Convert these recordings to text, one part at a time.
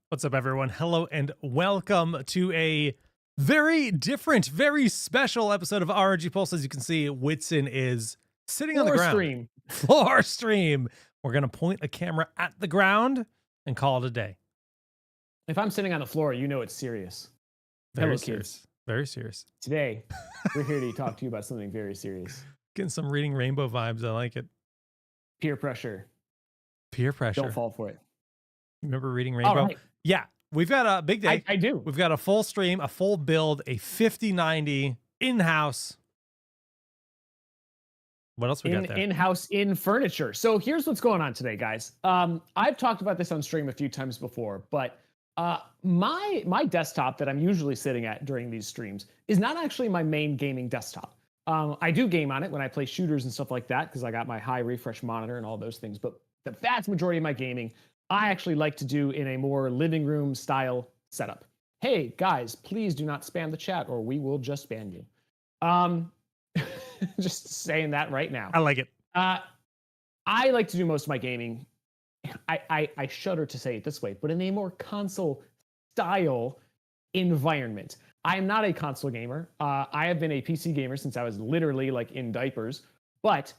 What's up, everyone? Hello and welcome to a very different, very special episode of ROG Pulse. As you can see, Whitson is sitting on the ground. Stream. Floor stream. We're going to point a camera at the ground and call it a day. If I'm sitting on the floor, you know it's serious. Very Hello, serious. kids. Very serious. Today, we're here to talk to you about something very serious. Getting some Reading Rainbow vibes. I like it. Peer pressure. Peer pressure. Don't fall for it. Remember Reading Rainbow? All right. Yeah. We've got a big day. I do. We've got a full stream, a full build, a 5090 in-house. What else we got there? In-house, in furniture. So here's what's going on today, guys. I've talked about this on stream a few times before, but my desktop that I'm usually sitting at during these streams is not actually my main gaming desktop. I do game on it when I play shooters and stuff like that because I got my high refresh monitor and all those things. But the vast majority of my gaming, I actually like to do in a more living room style setup. Hey, guys, please do not spam the chat or we will just ban you. Just saying that right now. I like it. I like to do most of my gaming. I shudder to say it this way, but in a more console style environment. I am not a console gamer. I have been a PC gamer since I was literally like in diapers, but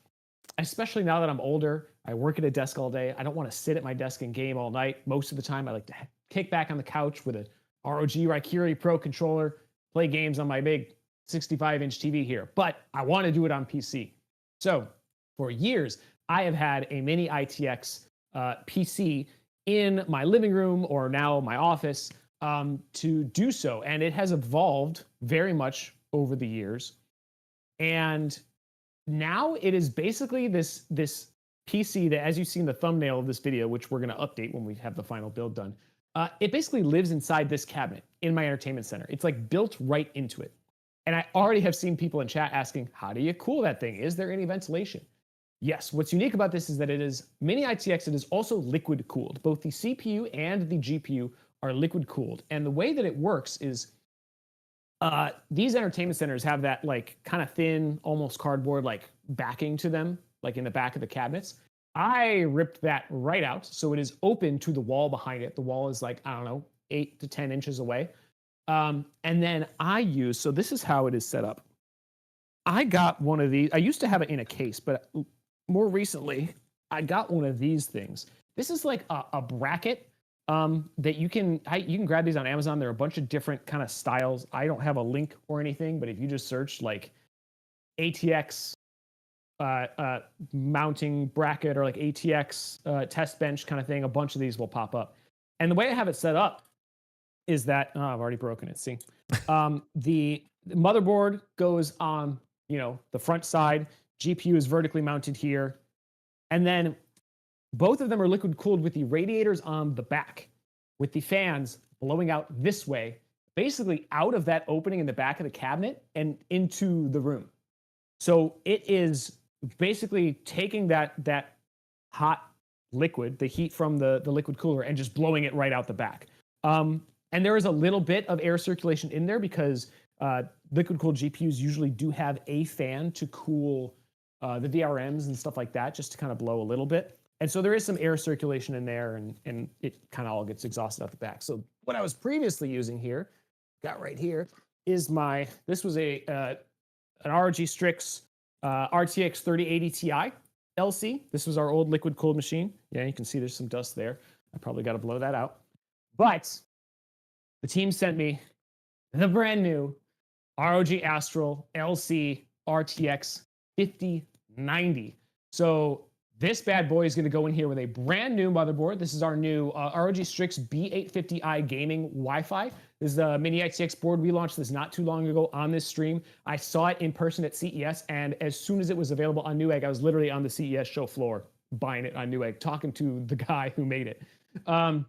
especially now that I'm older, I work at a desk all day. I don't want to sit at my desk and game all night. Most of the time, I like to kick back on the couch with a ROG Raikiri Pro controller, play games on my big 65-inch TV here. But I want to do it on PC. So for years, I have had a mini ITX PC in my living room or now my office to do so. And it has evolved very much over the years. And now it is basically this PC that, as you see in the thumbnail of this video, which we're going to update when we have the final build done, it basically lives inside this cabinet in my entertainment center. It's like built right into it. And I already have seen people in chat asking, how do you cool that thing? Is there any ventilation? Yes, what's unique about this is that it is mini ITX. It is also liquid cooled. Both the CPU and the GPU are liquid cooled. And the way that it works is these entertainment centers have that like kind of thin, almost cardboard like backing to them, like in the back of the cabinets. I ripped that right out. So it is open to the wall behind it. The wall is like, I don't know, 8 to 10 inches away. And then so this is how it is set up. I got one of these. I used to have it in a case, but more recently, I got one of these things. This is like a bracket that you can grab these on Amazon. There are a bunch of different kind of styles. I don't have a link or anything, but if you just search like ATX mounting bracket or like ATX test bench kind of thing, a bunch of these will pop up. And the way I have it set up is that I've already broken it. See, the motherboard goes on, the front side. GPU is vertically mounted here, and then both of them are liquid cooled with the radiators on the back, with the fans blowing out this way, basically out of that opening in the back of the cabinet and into the room. So it is basically taking that hot liquid, the heat from the liquid cooler, and just blowing it right out the back. And there is a little bit of air circulation in there because liquid cooled GPUs usually do have a fan to cool the VRMs and stuff like that, just to kind of blow a little bit. And so there is some air circulation in there, and it kind of all gets exhausted out the back. So what I was previously using here, got right here, is this was an ROG Strix RTX 3080 Ti LC. This was our old liquid cooled machine. Yeah, you can see there's some dust there. I probably got to blow that out. But the team sent me the brand new ROG Astral LC RTX 5090. So this bad boy is going to go in here with a brand new motherboard. This is our new ROG Strix B850i gaming Wi-Fi. This is the mini ITX board. We launched this not too long ago on this stream. I saw it in person at CES, and as soon as it was available on Newegg, I was literally on the CES show floor buying it on Newegg, talking to the guy who made it. And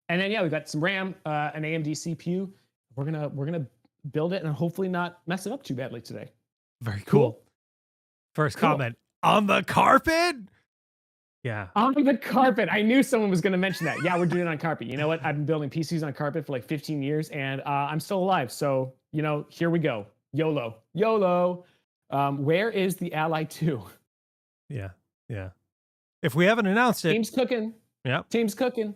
then yeah, we've got some RAM, an AMD CPU. We're gonna build it and hopefully not mess it up too badly today. Very cool. First comment on the carpet. Yeah. On the carpet. I knew someone was going to mention that. Yeah, we're doing it on carpet. You know what? I've been building PCs on carpet for like 15 years and I'm still alive. So, here we go. YOLO. YOLO. Where is the Ally 2? Yeah. Yeah. If we haven't announced it. Team's cooking. Yeah. Team's cooking.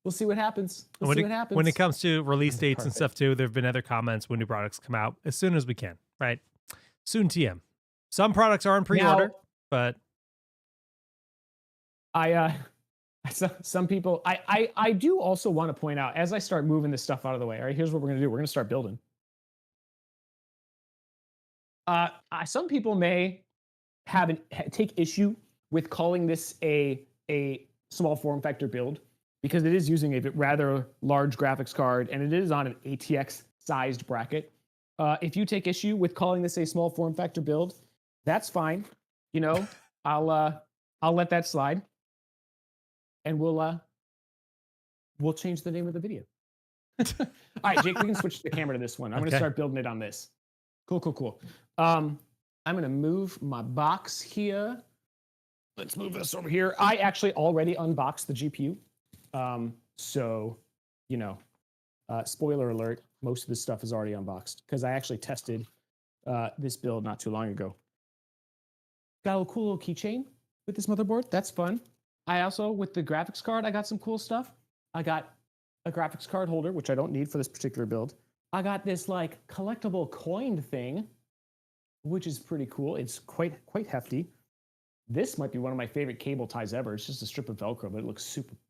We'll see what happens. When it comes to release dates and Perfect. stuff too, there have been other comments when new products come out as soon as we can, right? Soon TM. Some products are on pre-order, but some people, I do also want to point out, as I start moving this stuff out of the way, all right, here's what we're going to do. We're going to start building. Some people may take issue with calling this a small form factor build because it is using a rather large graphics card and it is on an ATX sized bracket. If you take issue with calling this a small form factor build, that's fine. You know, I'll let that slide, and we'll change the name of the video. All right, Jake, we can switch the camera to this one. I'm going to start building it on this. Cool. I'm going to move my box here. Let's move this over here. I actually already unboxed the GPU. So, you know, spoiler alert, most of this stuff is already unboxed because I actually tested this build not too long ago. Got a cool little keychain with this motherboard. That's fun. I also, with the graphics card, I got some cool stuff. I got a graphics card holder, which I don't need for this particular build. I got this like collectible coin thing, which is pretty cool. It's quite hefty. This might be one of my favorite cable ties ever. It's just a strip of Velcro, but it looks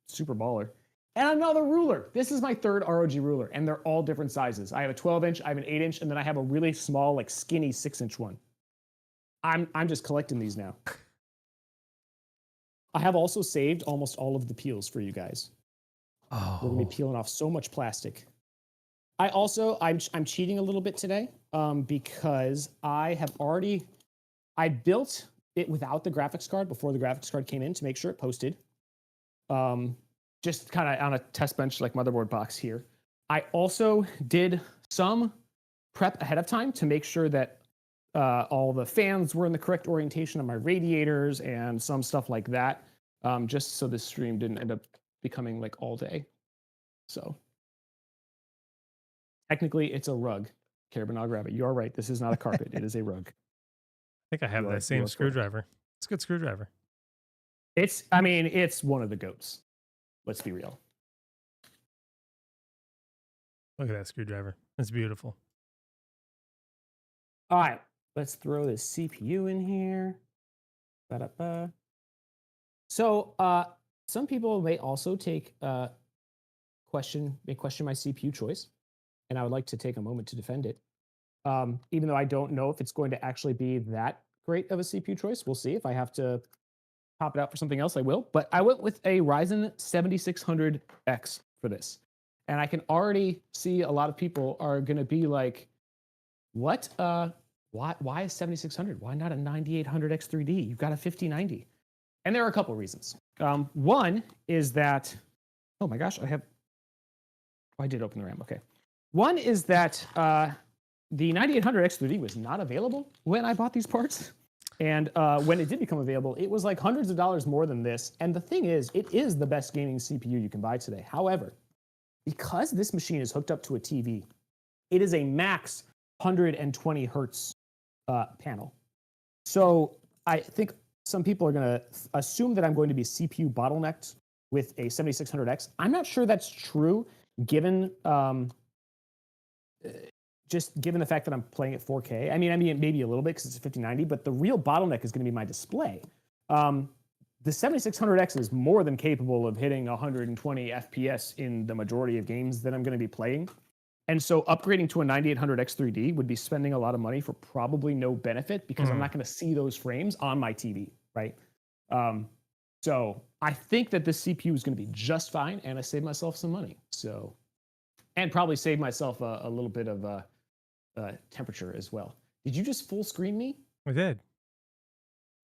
super baller. And another ruler. This is my third ROG ruler, and they're all different sizes. I have a 12-inch, I have an 8-inch, and then I have a really small, like skinny 6-inch one. I'm just collecting these now. I have also saved almost all of the peels for you guys. Oh. We're gonna be peeling off so much plastic. I'm cheating a little bit today because I built it without the graphics card before the graphics card came in to make sure it posted. Just kind of on a test bench like motherboard box here. I also did some prep ahead of time to make sure that all the fans were in the correct orientation of my radiators and some stuff like that, just so this stream didn't end up becoming like all day. So technically it's a rug. Carabin, I'll grab it. You are right. This is not a carpet. It is a rug. I think I have that same screwdriver. It's a good screwdriver. It's one of the goats. Let's be real. Look at that screwdriver. That's beautiful. All right, let's throw this CPU in here. Ba-da-ba. So some people may also question my CPU choice, and I would like to take a moment to defend it. Even though I don't know if it's going to actually be that great of a CPU choice. We'll see. If I have to pop it out for something else, I will. But I went with a Ryzen 7600X for this. And I can already see a lot of people are going to be like, what? Why is 7600? Why not a 9800X3D? You've got a 5090. And there are a couple reasons. One is that, oh my gosh, I did open the RAM. Okay. One is that the 9800X3D was not available when I bought these parts. And when it did become available, it was like hundreds of dollars more than this. And the thing is, it is the best gaming CPU you can buy today. However, because this machine is hooked up to a TV, it is a max 120 hertz panel. So I think some people are going to assume that I'm going to be CPU bottlenecked with a 7600X. I'm not sure that's true, given just given the fact that I'm playing at 4K. I mean, maybe a little bit because it's a 5090, but the real bottleneck is going to be my display. The 7600X is more than capable of hitting 120 FPS in the majority of games that I'm going to be playing. And so upgrading to a 9800X3D would be spending a lot of money for probably no benefit because I'm not going to see those frames on my TV, right? So I think that this CPU is going to be just fine, and I saved myself some money. So, and probably saved myself a little bit of temperature as well. Did you just full screen me? I did.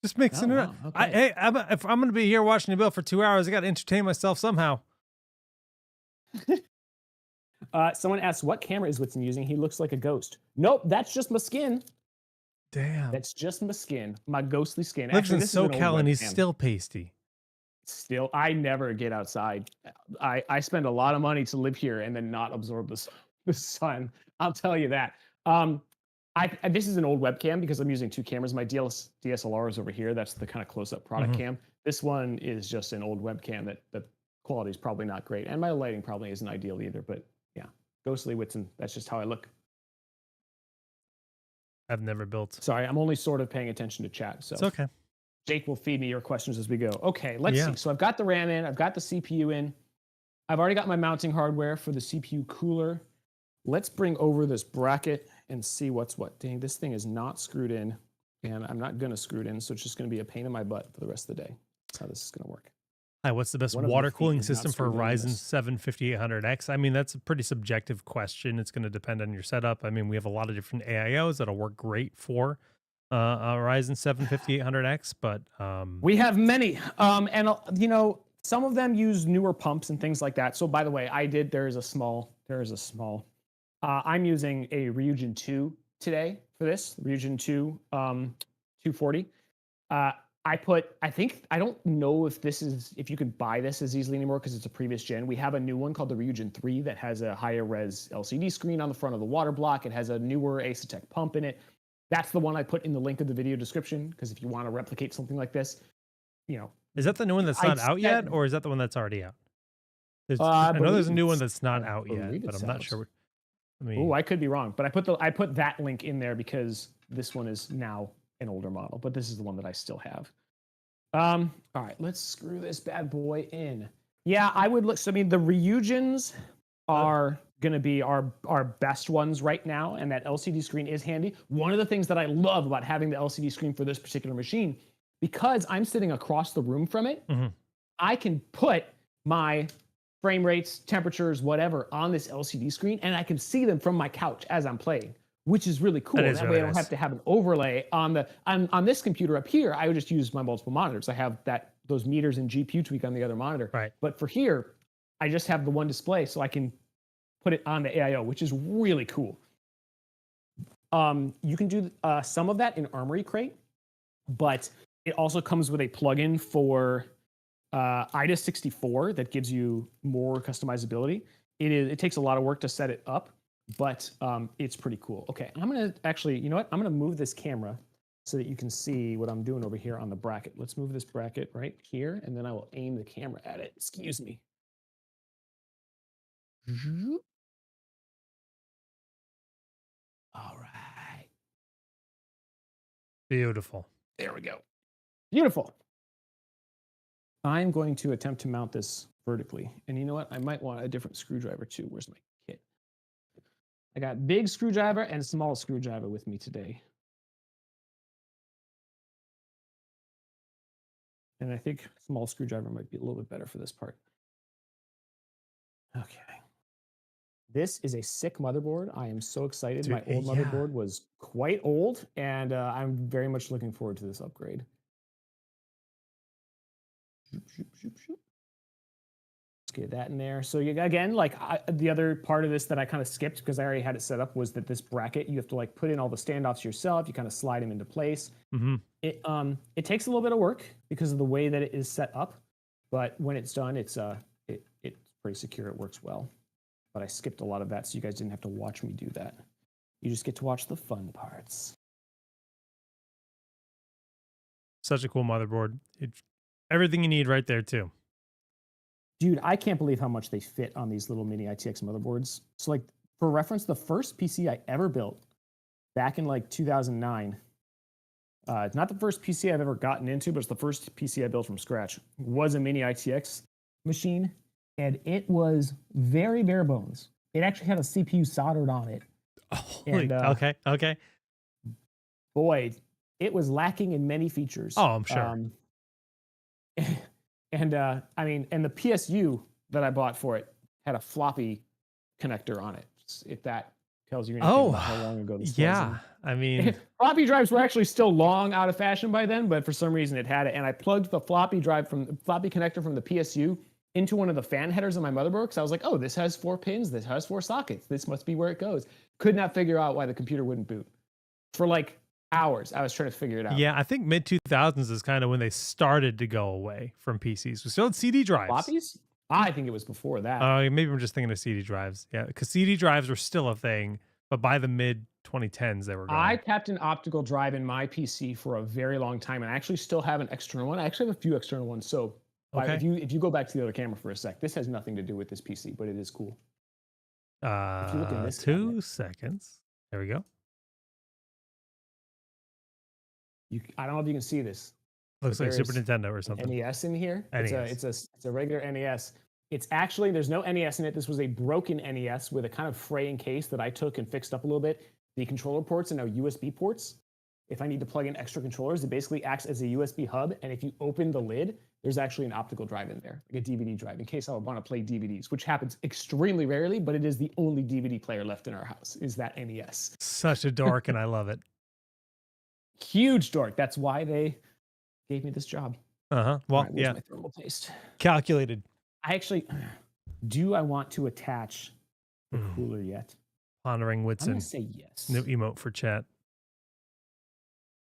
Just mixing it up. Okay. If I'm going to be here watching the bill for 2 hours, I got to entertain myself somehow. Someone asks, what camera is Whitson using? He looks like a ghost. Nope, that's just my skin. Damn. That's just my skin, my ghostly skin. Lives in this is an old SoCal and he's webcam. still pasty. Still, I never get outside. I spend a lot of money to live here and then not absorb the sun. I'll tell you that. This is an old webcam because I'm using two cameras. My DSLR is over here. That's the kind of close-up product cam. This one is just an old webcam that quality is probably not great, and my lighting probably isn't ideal either. But yeah, ghostly Whitson. That's just how I look. I've never built. Sorry, I'm only sort of paying attention to chat. So It's okay. Jake will feed me your questions as we go. Okay, let's see. So I've got the RAM in. I've got the CPU in. I've already got my mounting hardware for the CPU cooler. Let's bring over this bracket and see what's what. Dang, this thing is not screwed in, and I'm not going to screw it in, so it's just going to be a pain in my butt for the rest of the day. That's how this is going to work. Hi, what's the best water cooling system for a Ryzen 7 5800X? I mean, that's a pretty subjective question. It's going to depend on your setup. I mean, we have a lot of different AIOs that'll work great for a Ryzen 7 5800X, but we have many. And you know, some of them use newer pumps and things like that. So by the way, there is a small. I'm using a Ryujin 2 today for this, Ryujin 2 240. I don't know if you can buy this as easily anymore because it's a previous gen. We have a new one called the Ryujin 3 that has a higher res LCD screen on the front of the water block. It has a newer Asetek pump in it. That's the one I put in the link of the video description, because if you want to replicate something like this, you know. Is that the new one that's not out yet, or is that the one that's already out? I know there's a new one that's not out yet, but I'm not sure. I could be wrong, but I put that link in there because this one is now an older model, but this is the one that I still have. All right, let's screw this bad boy in. Yeah, I would look. So I mean, the Ryujins are going to be our best ones right now, and that LCD screen is handy. One of the things that I love about having the LCD screen for this particular machine, because I'm sitting across the room from it, I can put my frame rates, temperatures, whatever on this LCD screen, and I can see them from my couch as I'm playing, which is really cool. That way I don't have to have an overlay on this computer up here. I would just use my multiple monitors. I have those meters and GPU tweak on the other monitor. Right. But for here, I just have the one display, so I can put it on the AIO, which is really cool. You can do some of that in Armory Crate, but it also comes with a plugin for IDA64 that gives you more customizability. It takes a lot of work to set it up, but it's pretty cool. Okay, I'm gonna actually, you know what? I'm gonna move this camera so that you can see what I'm doing over here on the bracket. Let's move this bracket right here, and then I will aim the camera at it. Excuse me. All right. Beautiful. There we go. Beautiful. I'm going to attempt to mount this vertically. And you know what? I might want a different screwdriver too. Where's my kit? I got big screwdriver and small screwdriver with me today. And I think small screwdriver might be a little bit better for this part. Okay. This is a sick motherboard. I am so excited. Dude, my old motherboard was quite old, and I'm very much looking forward to this upgrade. Let's get that in there. So again, like the other part of this that I kind of skipped because I already had it set up was that this bracket, you have to like put in all the standoffs yourself. You kind of slide them into place. It takes a little bit of work because of the way that it is set up, but when it's done, it's pretty secure. It works well. But I skipped a lot of that, so you guys didn't have to watch me do that. You just get to watch the fun parts. Such a cool motherboard. It's everything you need right there too. Dude, I can't believe how much they fit on these little mini ITX motherboards. So like, for reference, the first PC I ever built back in like 2009, not the first PC I've ever gotten into, but it's the first PC I built from scratch, was a mini ITX machine. And it was very bare bones. It actually had a CPU soldered on it. Okay. Boy, it was lacking in many features. Oh, I'm sure. And the PSU that I bought for it had a floppy connector on it. If that tells you anything about how long ago this was. Yeah, I mean, floppy drives were actually still long out of fashion by then, but for some reason it had it. And I plugged the floppy connector from the PSU into one of the fan headers on my motherboard because I was like, oh, this has 4 pins, this has 4 sockets, this must be where it goes. Could not figure out why the computer wouldn't boot. For like hours, I was trying to figure it out. Yeah, I think mid-2000s is kind of when they started to go away from PCs. We still had CD drives. Floppies? I think it was before that. Maybe I'm just thinking of CD drives. Yeah, because CD drives were still a thing, but by the mid-2010s, they were gone. I kept an optical drive in my PC for a very long time, and I actually still have an external one. I actually have a few external ones. So Okay. If you go back to the other camera for a sec, this has nothing to do with this PC, but it is cool. If you look in this 2 cabinet, seconds. There we go. I don't know if you can see this, but Looks like Super there's Nintendo or an something. NES in here. NES. It's a regular NES. It's actually, there's no NES in it. This was a broken NES with a kind of fraying case that I took and fixed up a little bit. The controller ports are now USB ports. If I need to plug in extra controllers, it basically acts as a USB hub. And if you open the lid, there's actually an optical drive in there, like a DVD drive, in case I would want to play DVDs, which happens extremely rarely, but it is the only DVD player left in our house, is that NES. Such a dork, and I love it. Huge dork. That's why they gave me this job. Well, All right, yeah. my thermal paste? Calculated. I actually, do I want to attach the cooler yet? Pondering I'm Whitson. gonna say yes. New emote for chat.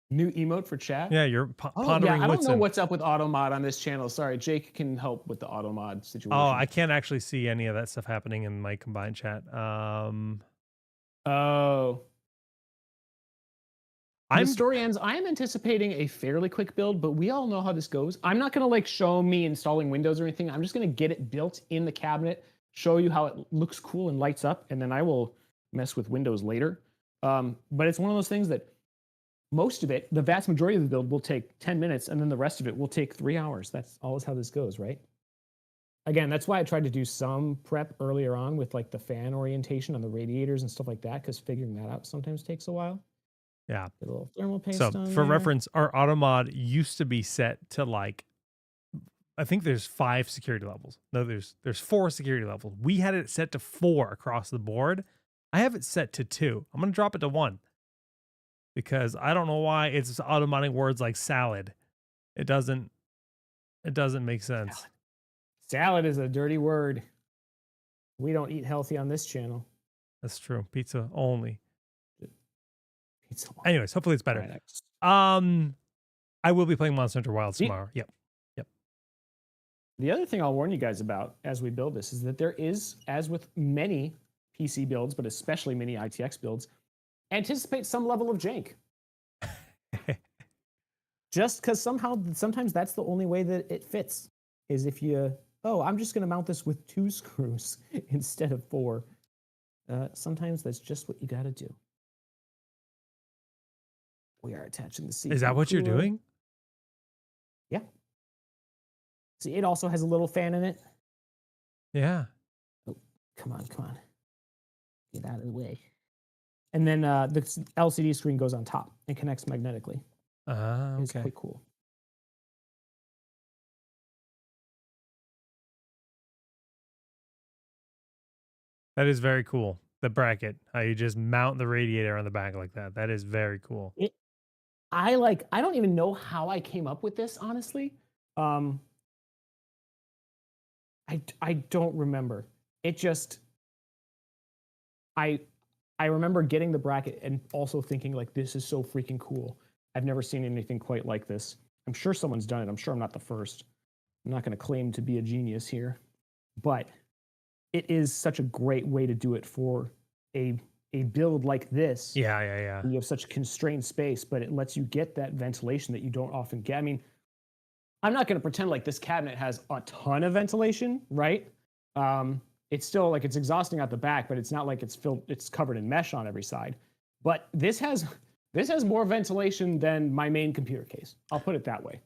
New emote for chat? Yeah, you're pondering yeah, I don't Whitson. know what's up with AutoMod on this channel. Sorry, Jake can help with the AutoMod situation. Oh, I can't actually see any of that stuff happening in my combined chat. Oh. The story ends. I am anticipating a fairly quick build, but we all know how this goes. I'm not going to show me installing Windows or anything. I'm just going to get it built in the cabinet, show you how it looks cool and lights up, and then I will mess with Windows later. But it's one of those things that most of it, the vast majority of the build will take 10 minutes, and then the rest of it will take 3 hours. That's always how this goes, right? Again, that's why I tried to do some prep earlier on with the fan orientation on the radiators and stuff like that, because figuring that out sometimes takes a while. Yeah. Get a little thermal paste So on for there. reference, our AutoMod used to be set to I think there's 5 security levels. No, there's 4 security levels. We had it set to 4 across the board. I have it set to 2. I'm gonna drop it to 1 because I don't know why it's automodding words like salad. It doesn't make sense. Salad is a dirty word. We don't eat healthy on this channel. That's true. Pizza only. Pizza only. Anyways, hopefully it's better. Right, I will be playing Monster Hunter Wilds tomorrow. Yep. The other thing I'll warn you guys about as we build this is that there is, as with many PC builds, but especially many ITX builds, anticipate some level of jank. Just because sometimes that's the only way that it fits, is if you, I'm just going to mount this with 2 screws instead of 4. Sometimes that's just what you got to do. We are attaching the CPU. Is that what you're doing? Yeah. See, it also has a little fan in it. Yeah. Oh, come on. Get out of the way. And then the LCD screen goes on top and connects magnetically. Okay. It's quite cool. That is very cool. The bracket, how you just mount the radiator on the back like that. That is very cool. I don't even know how I came up with this, honestly. I don't remember. It just I remember getting the bracket and also thinking this is so freaking cool. I've never seen anything quite like this. I'm sure someone's done it. I'm sure I'm not the first. I'm not going to claim to be a genius here, but it is such a great way to do it for a build like this. Yeah. You have such constrained space, but it lets you get that ventilation that you don't often get. I mean, I'm not going to pretend like this cabinet has a ton of ventilation, right? It's still it's exhausting out the back, but it's not like it's covered in mesh on every side. But this has more ventilation than my main computer case. I'll put it that way.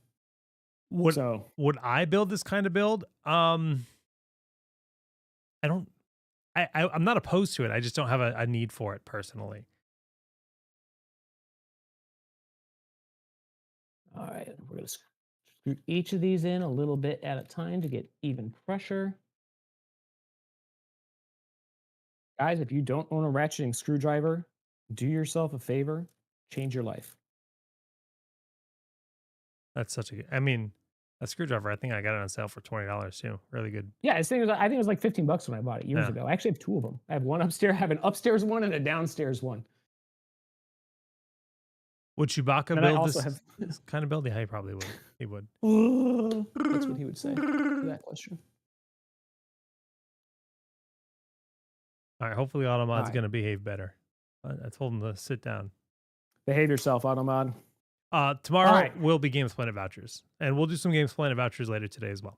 Would I build this kind of build? I'm not opposed to it. I just don't have a need for it personally. All right, we're going to screw each of these in a little bit at a time to get even pressure. Guys, if you don't own a ratcheting screwdriver, do yourself a favor, change your life. That's such a good, a screwdriver, I think I got it on sale for $20 too. Really good. Yeah, I think it was like $15 when I bought it years ago. I actually have 2 of them. I have one upstairs, I have an upstairs one and a downstairs one. Would Chewbacca build this kind of build? Yeah, he probably would. He would. That's what he would say to that question. All right, hopefully AutoMod's going to behave better. I told him to sit down. Behave yourself, AutoMod. Tomorrow right. will be Games Planet vouchers, and we'll do some Games Planet vouchers later today as well.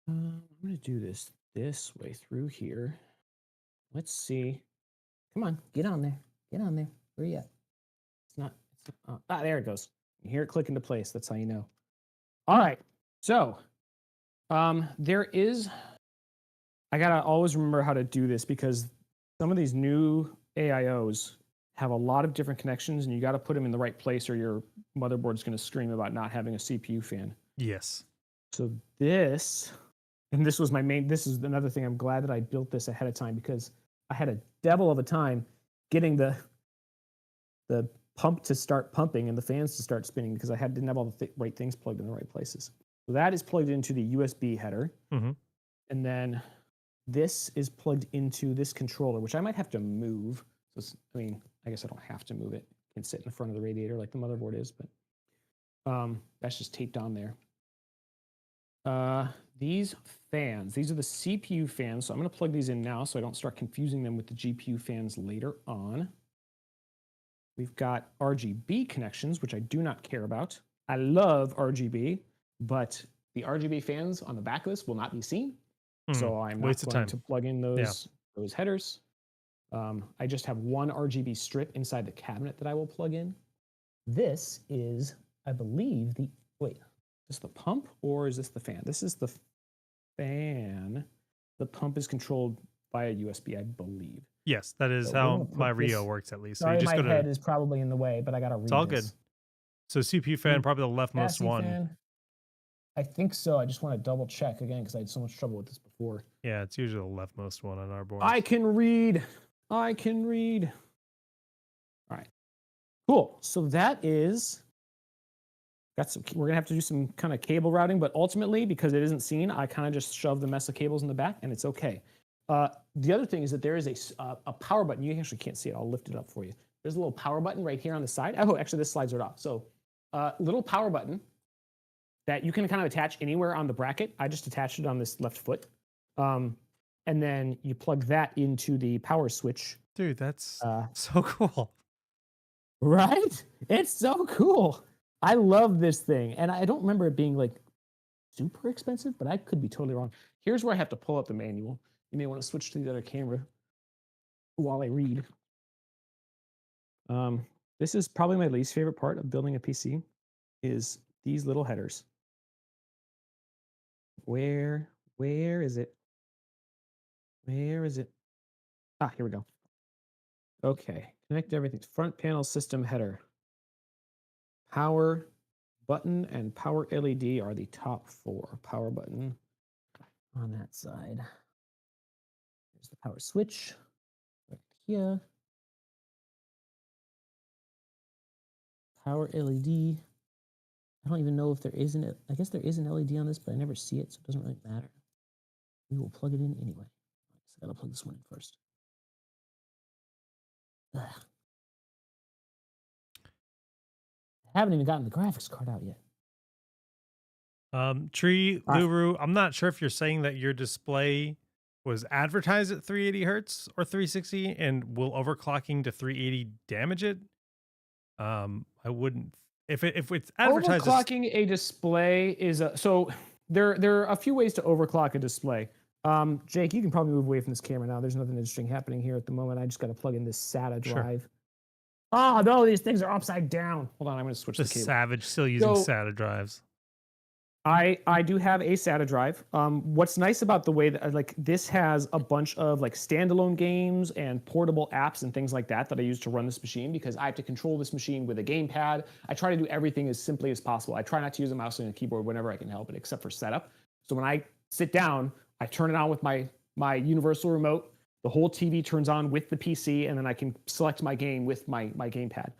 I'm going to do this way through here. Let's see. Come on, get on there. Get on there. Where you at? It's not. There it goes. You hear it click into place. That's how you know. All right. So, there is. I gotta always remember how to do this because some of these new AIOs have a lot of different connections, and you got to put them in the right place, or your motherboard's going to scream about not having a CPU fan. Yes. So this, and this was my main. This is another thing. I'm glad that I built this ahead of time because I had a devil of a time getting the pump to start pumping and the fans to start spinning because I didn't have all the right things plugged in the right places. So that is plugged into the USB header, and then this is plugged into this controller, which I might have to move. So I mean, I guess I don't have to move it. It can sit in the front of the radiator like the motherboard is, but that's just taped on there. These fans, these are the CPU fans. So I'm going to plug these in now so I don't start confusing them with the GPU fans later on. We've got RGB connections, which I do not care about. I love RGB, but the RGB fans on the back of this will not be seen. So I'm not going to plug in those headers. I just have one RGB strip inside the cabinet that I will plug in. This is, I believe, is this the pump or is this the fan? This is the fan. The pump is controlled via USB, I believe. Yes, that is how my Rio works at least. Sorry, so my head is probably in the way, but I got to read this. It's all good. So CPU fan, probably the leftmost one. Fan. I think so. I just want to double check again because I had so much trouble with this before. Yeah, it's usually the leftmost one on our board. I can read. All right. Cool. So that is we're gonna have to do some kind of cable routing, but ultimately, because it isn't seen, I kind of just shove the mess of cables in the back, and it's okay. The other thing is that there is a power button. You actually can't see it. I'll lift it up for you. There's a little power button right here on the side. Oh, actually, this slides right off. So, little power button that you can kind of attach anywhere on the bracket. I just attached it on this left foot. And then you plug that into the power switch. Dude, that's so cool. Right? It's so cool. I love this thing. And I don't remember it being like super expensive, but I could be totally wrong. Here's where I have to pull up the manual. You may want to switch to the other camera while I read. This is probably my least favorite part of building a PC is these little headers. Where is it? Where is it? Here we go. Okay, connect everything. Front panel system header. Power button and power LED are the top four. Power button on that side. There's the power switch right here. Power LED. I don't even know if there is an, I guess there is an LED on this, but I never see it, so it doesn't really matter. We will plug it in anyway. I gotta plug this one in first. Ugh. I haven't even gotten the graphics card out yet. Tree Luru, I'm not sure if you're saying that your display was advertised at 380 hertz or 360 and will overclocking to 380 damage it. I wouldn't. If it's advertised, overclocking a display is so there are a few ways to overclock a display. Jake, you can probably move away from this camera now. There's nothing interesting happening here at the moment. I just got to plug in this SATA drive. Sure. Oh, no, these things are upside down. Hold on, I'm going to switch the cable. Savage still using SATA drives. I do have a SATA drive. What's nice about the way that like this has a bunch of like standalone games and portable apps and things like that I use to run this machine because I have to control this machine with a gamepad. I try to do everything as simply as possible. I try not to use a mouse and a keyboard whenever I can help it, except for setup. So when I sit down, I turn it on with my universal remote. The whole TV turns on with the PC, and then I can select my game with my gamepad.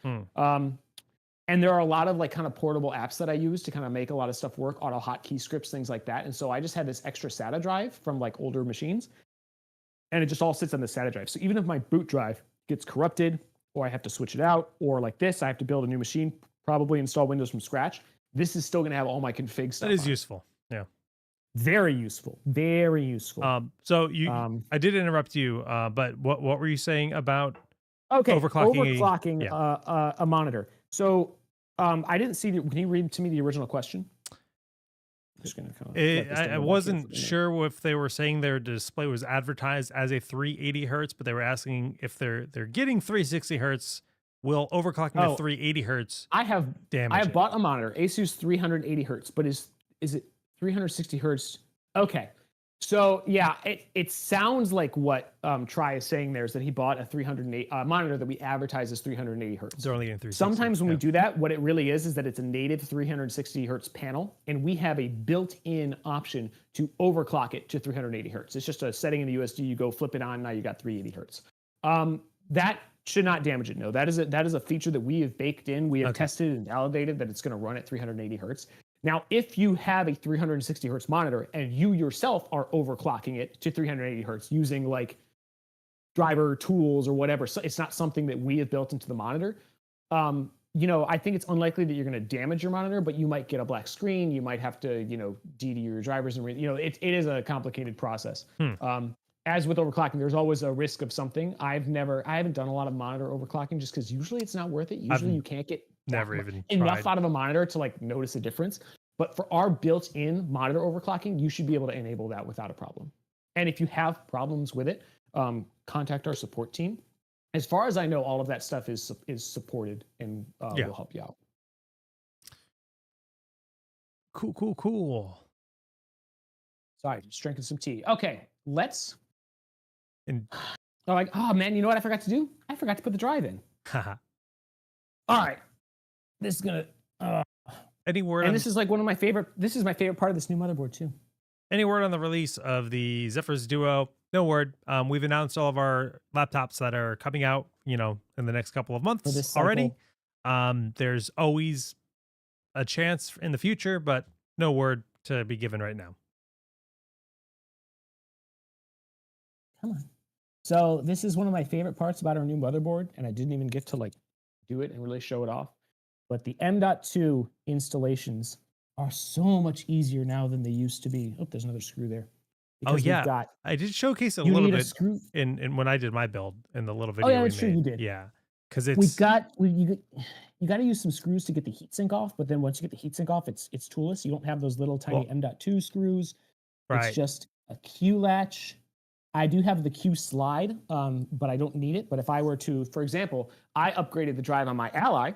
And there are a lot of like kind of portable apps that I use to kind of make a lot of stuff work, auto hotkey scripts, things like that. And so I just had this extra SATA drive from like older machines, and it just all sits on the SATA drive. So even if my boot drive gets corrupted, or I have to switch it out, or like this, I have to build a new machine, probably install Windows from scratch, this is still going to have all my config stuff. That is useful. Yeah. Very useful. Very useful. So you, I did interrupt you, but what were you saying about Okay, overclocking overclocking yeah. a monitor. So I didn't see. Can you read to me the original question? I'm just gonna kind of let this I thing go back here for wasn't a minute. sure if they were saying their display was advertised as a 380 hertz, but they were asking if they're getting 360 hertz, will overclocking to Oh, 380 hertz I have I damage have it? bought a monitor, Asus 380 hertz, but is it 360 hertz? Okay. So yeah, it sounds like what Try is saying there is that he bought a 308 monitor that we advertise as 380 hertz. They're only getting 360. Sometimes when we Yeah. do that, what it really is that it's a native 360 hertz panel, and we have a built-in option to overclock it to 380 hertz. It's just a setting in the USD. You go flip it on, now you got 380 hertz. That should not damage it. No, that is a feature that we have baked in. We have Okay. tested and validated that it's going to run at 380 hertz. Now, if you have a 360 hertz monitor and you yourself are overclocking it to 380 hertz using like driver tools or whatever, so it's not something that we have built into the monitor. I think it's unlikely that you're going to damage your monitor, but you might get a black screen. You might have to, DD your drivers, and it is a complicated process. Hmm. As with overclocking, there's always a risk of something. I haven't done a lot of monitor overclocking just because usually it's not worth it. Usually you can't get Never even enough tried. out of a monitor to like notice a difference. But for our built-in monitor overclocking, you should be able to enable that without a problem. And if you have problems with it, contact our support team. As far as I know, all of that stuff is supported, and Yeah. we'll help you out. Cool. Sorry, just drinking some tea. Okay, let's. And Oh man, you know what I forgot to do? I forgot to put the drive in. haha. All right, this is gonna. Any word And on this is like one of my favorite. This is my favorite part of this new motherboard too. any word on the release of the Zephyrus Duo? No word. We've announced all of our laptops that are coming out, in the next couple of For months this already. cycle. There's always a chance in the future, but no word to be given right now. Come on. So this is one of my favorite parts about our new motherboard, and I didn't even get to like do it and really show it off. But the M.2 installations are so much easier now than they used to be. Oh, there's another screw there. Oh Because we've yeah, got I did showcase it a you little need a bit screw. in when I did my build in the little Oh video yeah, we that's true. You made. did. Yeah, because We've it's got you got to use some screws to get the heatsink off, but then once you get the heatsink off, it's toolless. You don't have those little tiny well, M.2 screws. It's right. just a Q latch. I do have the Q slide, but I don't need it. But if I were to, for example, I upgraded the drive on my Ally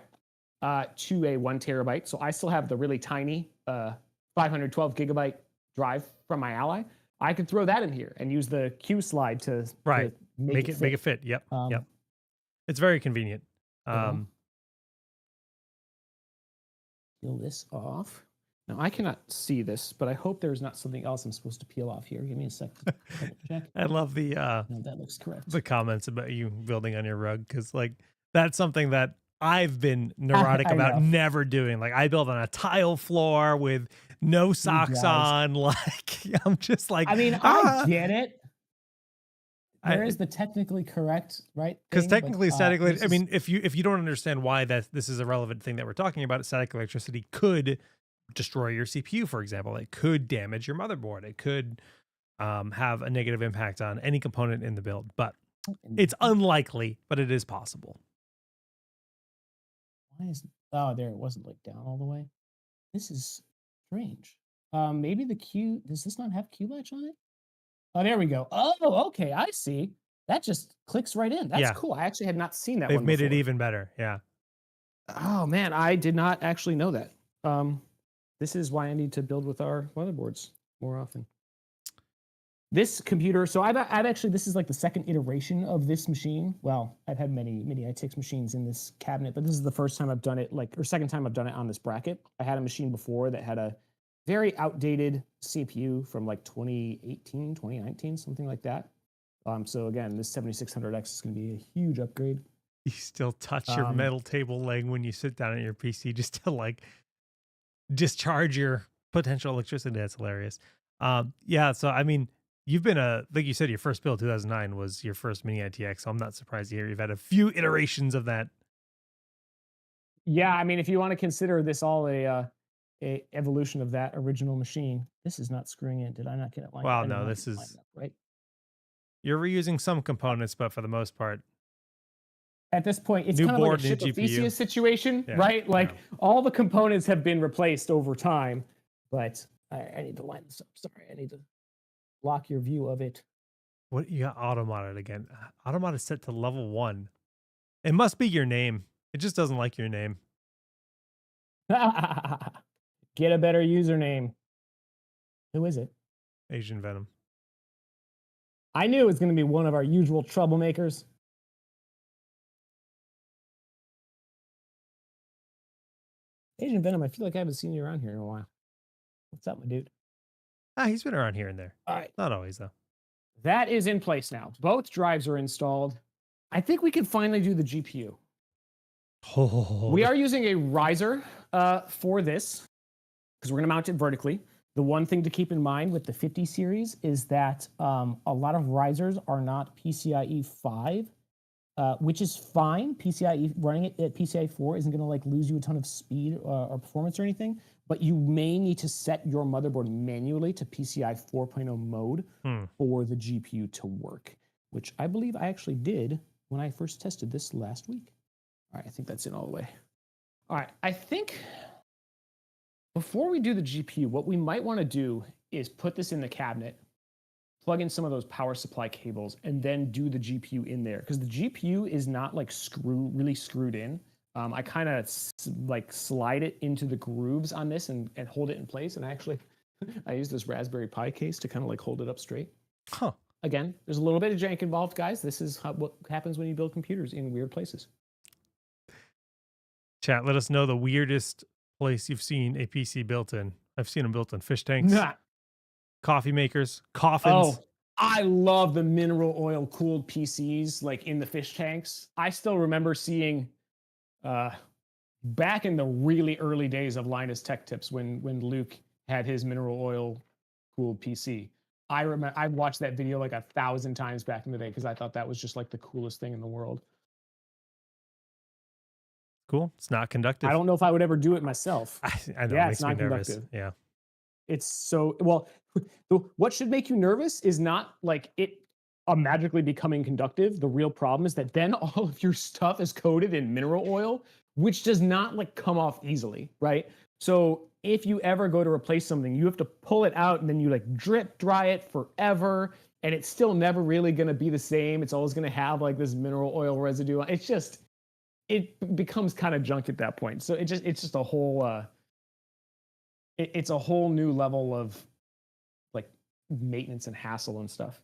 to a 1 terabyte, so I still have the really tiny 512 gigabyte drive from my Ally. I could throw that in here and use the Q slide to Right. make it Make it fit. fit. Yep. Um, Yep. It's very convenient. so peel this off. Now I cannot see this, but I hope there's not something else I'm supposed to peel off here. Give me a sec to double check. I love No, that looks correct. the comments about you building on your rug because like that's something that I've been neurotic I about know. never doing. Like I build on a tile floor with no socks guys. on. Like I'm just like I mean, I ah. get it. There I, is the technically correct right because thing, but technically static this I is mean if you don't understand why that this is a relevant thing that we're talking about, static electricity could destroy your CPU, for example. It could damage your motherboard. It could have a negative impact on any component in the build, but it's unlikely, but it is possible. why is there, it wasn't like down all the way. This is strange. Maybe the Q, does this not have Q latch on it? Oh, there we go. Oh, okay, I see. That just clicks right in. That's Yeah. cool. I actually had not seen that They've one made it before. even better. Yeah. Oh man, I did not actually know that. This is why I need to build with our motherboards more often. This computer, so I've actually, this is like the second iteration of this machine. Well, I've had many RTX machines in this cabinet, but this is the first time I've done it, or second time I've done it on this bracket. I had a machine before that had a very outdated CPU from like 2018, 2019, something like that. So again, this 7600X is going to be a huge upgrade. You still touch your metal table leg when you sit down at your PC just to like discharge your potential electricity. That's hilarious. Yeah. So, I mean, you've been like you said, your first build, 2009 was your first mini ITX. So I'm not surprised to hear you've had a few iterations of that. Yeah. I mean, if you want to consider this all a evolution of that original machine, this is not screwing in. Did I not get it lined up? Well, no, this is up, right. You're reusing some components, but for the most part, At this point, it's New kind of like board, a new ship of GPU. Theseus situation, Yeah, right? Like yeah. all the components have been replaced over time. But I need to line this up. Sorry, I need to block your view of it. What you got auto-modded again? Auto-mod is set to level 1. It must be your name. It just doesn't like your name. Get a better username. Who is it? Asian Venom. I knew it was going to be one of our usual troublemakers. Asian Venom, I feel like I haven't seen you around here in a while. What's up, my dude? He's been around here and there. All right. Not always, though. That is in place now. Both drives are installed. I think we can finally do the GPU. Oh, We are using a riser for this because we're going to mount it vertically. The one thing to keep in mind with the 50 series is that a lot of risers are not PCIe 5, which is fine. PCIe running it at PCIe 4 isn't going to like lose you a ton of speed or performance or anything, but you may need to set your motherboard manually to PCI 4.0 mode for the GPU to work, which I believe I actually did when I first tested this last week. All right, I think that's in all the way. All right, I think before we do the GPU, what we might want to do is put this in the cabinet, plug in some of those power supply cables, and then do the GPU in there. Because the GPU is not like really screwed in. I kind of like slide it into the grooves on this and hold it in place. And I use this Raspberry Pi case to kind of like hold it up straight. Huh. Again, there's a little bit of jank involved, guys. This is what happens when you build computers in weird places. Chat, let us know the weirdest place you've seen a PC built in. I've seen them built in fish tanks, coffee makers, coffins. Oh, I love the mineral oil cooled PCs like in the fish tanks. I still remember seeing back in the really early days of Linus Tech Tips when Luke had his mineral oil cooled PC. I remember I watched that video like 1,000 times back in the day because I thought that was just like the coolest thing in the world. Cool. It's not conductive. I don't know if I would ever do it myself. I know. Yeah, it it's makes me not nervous. conductive. Yeah. It's so well. What should make you nervous is not like it magically becoming conductive. The real problem is that then all of your stuff is coated in mineral oil, which does not like come off easily, right? So if you ever go to replace something, you have to pull it out and then you like drip dry it forever, and it's still never really going to be the same. It's always going to have like this mineral oil residue. It's just it becomes kind of junk at that point. So it's just a whole it's a whole new level of like maintenance and hassle and stuff.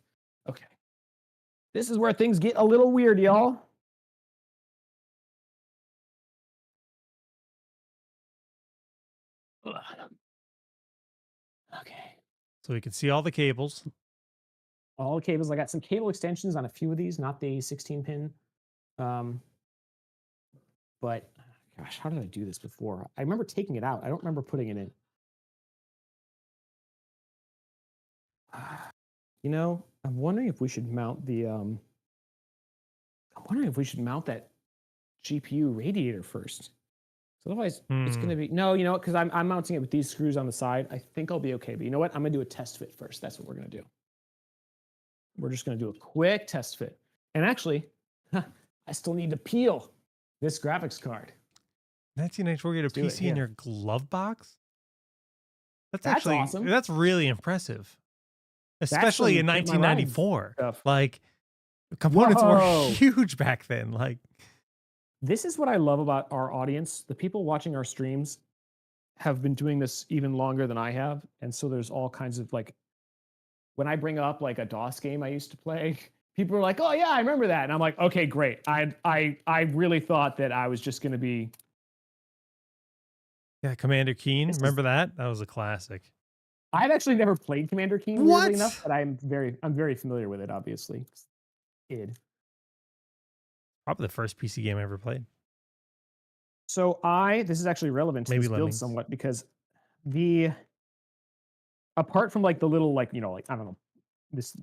Okay. This is where things get a little weird, y'all. Ugh. Okay. So we can see all the cables. All the cables. I got some cable extensions on a few of these, not the 16 pin. But gosh, how did I do this before? I remember taking it out. I don't remember putting it in. You know, I'm wondering if we should mount the I'm wondering if we should mount that GPU radiator first. So otherwise it's gonna be no, you know what, because I'm mounting it with these screws on the side. I think I'll be okay. But you know what? I'm gonna do a test fit first. That's what we're gonna do. We're just gonna do a quick test fit. And actually, I still need to peel this graphics card. 1994, get a PC in your glove box? That's actually awesome. That's really impressive. Especially in 1994. Like components were huge back then. Like this is what I love about our audience. The people watching our streams have been doing this even longer than I have. And so there's all kinds of like when I bring up like a DOS game I used to play, people are like, "Oh yeah, I remember that." And I'm like, "Okay, great. I really thought that I was just going to be Commander Keen. Remember that? That was a classic. I've actually never played Commander Keen weirdly enough, but I'm very familiar with it, obviously. Probably the first PC game I ever played. So this is actually relevant to this build somewhat because apart from like the little like, you know, like I don't know, this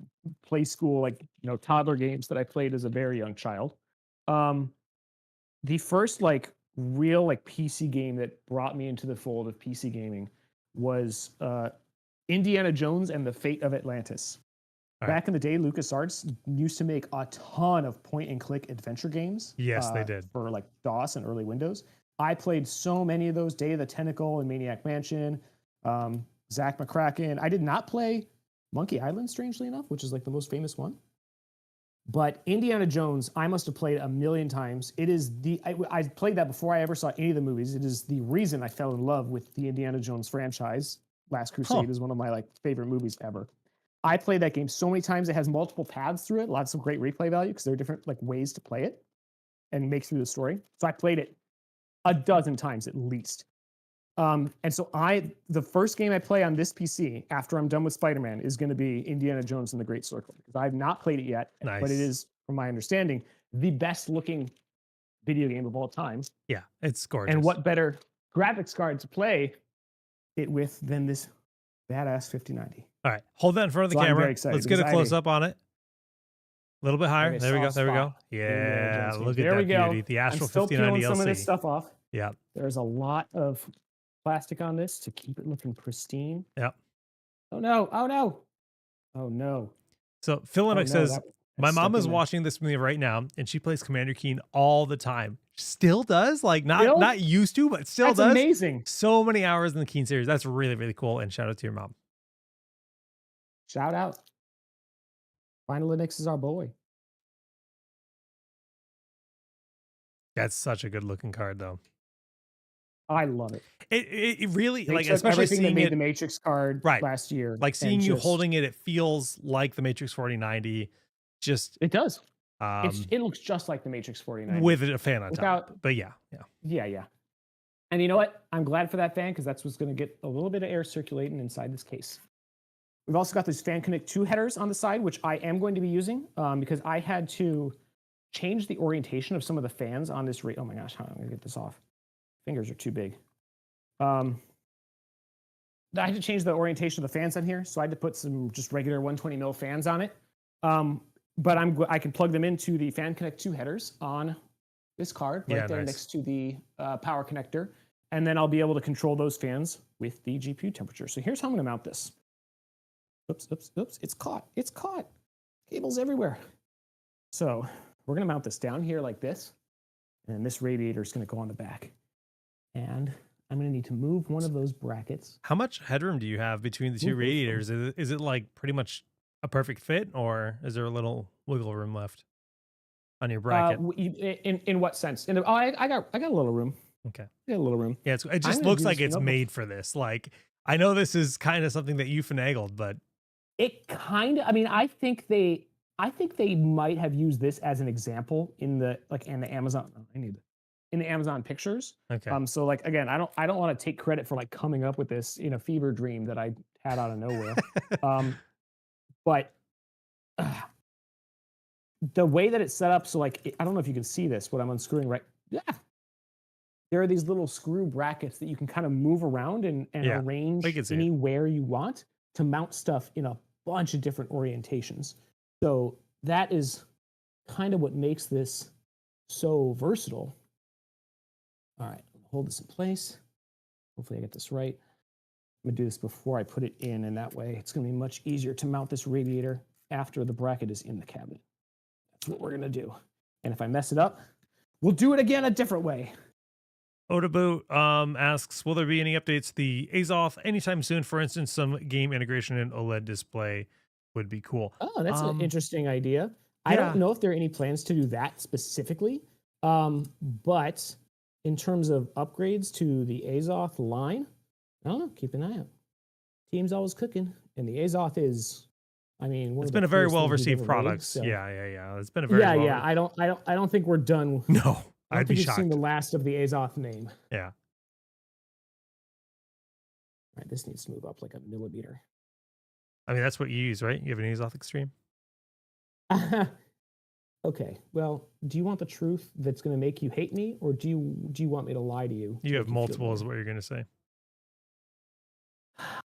play school like, you know, toddler games that I played as a very young child. The first like real like PC game that brought me into the fold of PC gaming was Indiana Jones and the Fate of Atlantis. All right. Back in the day, LucasArts used to make a ton of point-and-click adventure games. Yes, they did. For like DOS and early Windows. I played so many of those: Day of the Tentacle and Maniac Mansion, Zack McCracken. I did not play Monkey Island, strangely enough, which is like the most famous one. But Indiana Jones, I must have played a million times. It is I played that before I ever saw any of the movies. It is the reason I fell in love with the Indiana Jones franchise. Last Crusade is one of my like favorite movies ever. I played that game so many times. It has multiple paths through it, lots of great replay value because there are different like ways to play it and make through the story. So I played it a dozen times at least. And so the first game I play on this PC after I'm done with Spider-Man is going to be Indiana Jones and the Great Circle, because I've not played it yet, Nice. but it is, from my understanding, the best looking video game of all time. Yeah, it's gorgeous. And what better graphics card to play it with than this badass 5090? All right, hold that in front of the So I'm camera. very excited Let's get a because close up on it. A little bit higher. There we go. soft There we go. spot. Yeah, look at There we that go. beauty. The I'm Astral still 5090 peeling some of this LC. stuff off. Yeah. There's a lot of plastic on this to keep it looking pristine. Yep. Oh no! Oh no! Oh no! So Philinux says, my that's mom stuck is in there. watching this with me right now, and she plays Commander Keen all the time. Still does, like Still? not used to, but still That's does. amazing. So many hours in the Keen series. That's really, really cool. And shout out to your mom. Shout out. Final Linux is our boy. That's such a good looking card, though. I love it. It really, They like, took especially everything that seeing made it, the Matrix card Right. last year. like seeing and you just- holding it, it feels like the Matrix 4090. Just It does. um, It looks just like the Matrix 49. with a fan on top. Without- But yeah. Yeah. And you know what? I'm glad for that fan because that's what's going to get a little bit of air circulating inside this case. We've also got these Fan Connect 2 headers on the side, which I am going to be using because I had to change the orientation of some of the fans on this. Oh my gosh, I'm going to get this off. Fingers are too big. I had to change the orientation of the fans on here, so I had to put some just regular 120 mil fans on it. But I can plug them into the Fan Connect 2 headers on this card right there nice. next to the power connector, and then I'll be able to control those fans with the GPU temperature. So here's how I'm going to mount this. Oops! It's caught. It's caught. Cables everywhere. So we're going to mount this down here like this, and this radiator is going to go on the back, and I'm going to need to move one of those brackets. How much headroom do you have between the two radiators? Is it like pretty much a perfect fit, or is there a little wiggle room left on your bracket? In what sense? I got a little room. Okay. I got a little room. Yeah, it just gonna looks do like this it's for no- made for this. Like, I know this is kind of something that you finagled, but It kind of. I mean, I think they might have used this as an example in the Amazon. Oh, I need it. In the Amazon pictures. okay. So like again, I don't want to take credit for like coming up with this in a fever dream that I had out of nowhere. But the way that it's set up, so like I don't know if you can see this, what I'm unscrewing right. Yeah. There are these little screw brackets that you can kind of move around and Yeah, arrange we can see it. anywhere you want to mount stuff in a bunch of different orientations. So that is kind of what makes this so versatile. All right, hold this in place. Hopefully I get this right. I'm gonna do this before I put it in, and that way it's gonna be much easier to mount this radiator after the bracket is in the cabinet. That's what we're gonna do. And if I mess it up, we'll do it again a different way. Odabu asks, will there be any updates to the Azoth anytime soon? For instance, some game integration and OLED display would be cool. Oh, that's an interesting idea. I yeah. don't know if there are any plans to do that specifically, but in terms of upgrades to the Azoth line, I don't know. Keep an eye out. Team's always cooking, and the Azoth is, I mean, It's been a very well received product. So. Yeah. It's been a very I don't think we're done. No, I'd be You've shocked. seen the last of the Azoth name. Yeah. All right, this needs to move up like a millimeter. I mean, that's what you use, right? You have an Azoth Extreme. Okay. Well, do you want the truth that's going to make you hate me, or do you want me to lie to you? You have multiple, is what you're going to say.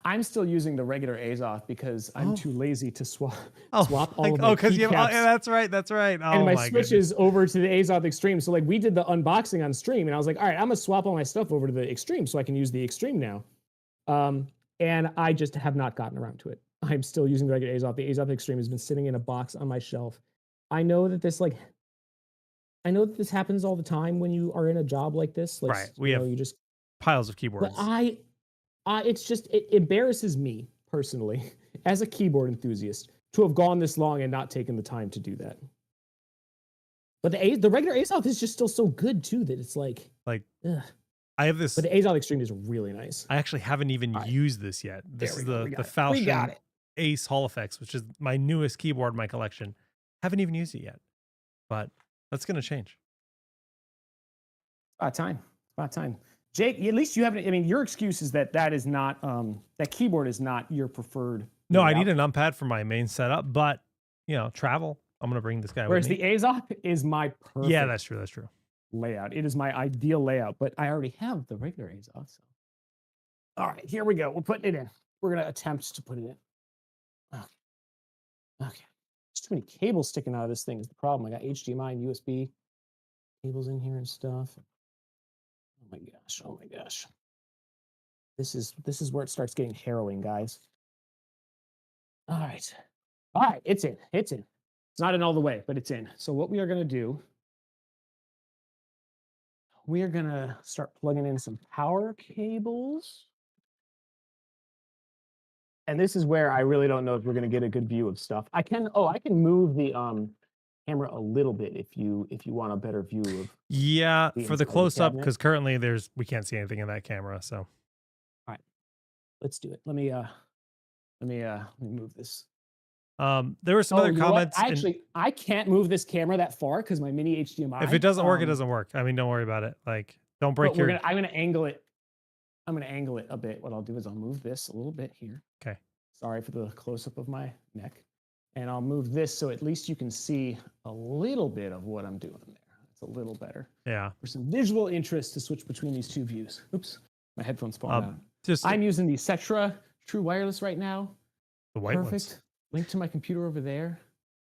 I'm still using the regular Azoth because I'm too lazy to swap all of like, the because you have. keycaps Yeah, that's right. That's right. Oh, and my my switches over to the Azoth Extreme. So like we did the unboxing on stream, and I was like, all right, I'm gonna swap all my stuff over to the Extreme so I can use the Extreme now. And I just have not gotten around to it. I'm still using the regular Azoth. The Azoth Extreme has been sitting in a box on my shelf. I know that this like I know that this happens all the time when you are in a job like this. Like Right. We have you just piles of but keyboards. it's just it embarrasses me personally as a keyboard enthusiast to have gone this long and not taken the time to do that. But the regular Azoth is just still so good too that it's like ugh. I have this. But the Azoth Extreme is really nice. I actually haven't even used this yet. This is the Falchion Ace Hall Effects, which is my newest keyboard in my collection. Haven't even used it yet, but that's going to change. About time. Jake, at least you haven't. I mean, your excuse is that is not that keyboard is not your preferred. No, layout. I need a numpad for my main setup, but travel. I'm going to bring this guy with me. Whereas the Azoth is my perfect. Yeah, that's true. That's true. Layout. It is my ideal layout, but I already have the regular Azoth. So. All right, here we go. We're putting it in. We're going to attempt to put it in. Okay. There's too many cables sticking out of this thing is the problem. I got HDMI and USB cables in here and stuff. Oh my gosh. Oh my gosh. This is where it starts getting harrowing, guys. All right. All right, it's in. It's in. It's not in all the way, but it's in. So what we are going to do, we are going to start plugging in some power cables. And this is where I really don't know if we're going to get a good view of stuff. I can move the camera a little bit if you want a better view of. Yeah, for the close up, because currently we can't see anything in that camera. So, all right, let's do it. Let me move this. There were some other comments. I can't move this camera that far because my mini HDMI. If it doesn't work, it doesn't work. I mean, don't worry about it. Like, don't break your. I'm gonna angle it. I'm gonna angle it a bit. What I'll do is I'll move this a little bit here. Okay. Sorry for the close up of my neck, and I'll move this so at least you can see a little bit of what I'm doing there. It's a little better. Yeah. For some visual interest to switch between these two views. Oops, my headphones spawned out. Just I'm using the Cetra True Wireless right now. The white Perfect. Ones. Link to my computer over there.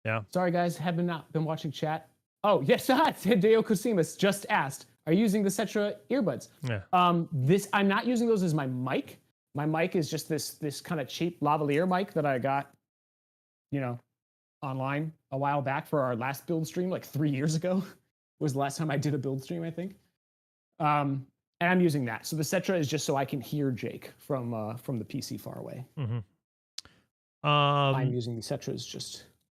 Yeah. Sorry, guys, have not been watching chat. Oh, yes, Hideo Kosimas just asked, are you using the Cetra earbuds? Yeah. I'm not using those as my mic. My mic is just this kind of cheap lavalier mic that I got, online a while back for our last build stream, like 3 years ago. Was the last time I did a build stream, I think. And I'm using that. So the Cetra is just so I can hear Jake from the PC far away. Mm-hmm. I'm using the Cetras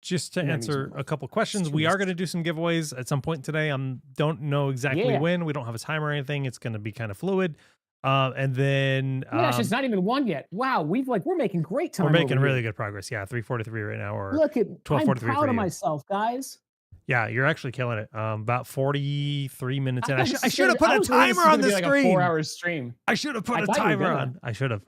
just to answer a couple questions. We are going to do some giveaways at some point today. Don't know exactly when. We don't have a timer or anything. It's going to be kind of fluid. And then gosh, it's not even one yet. Wow, we're making great time. We're making really good progress. Yeah, 3:43 right now, or look at 12:43. I'm proud of myself, guys. Yeah, you're actually killing it. About 43 minutes in. I should have put a timer on the screen. Like a 4-hour stream. I should have put a timer on. I should have.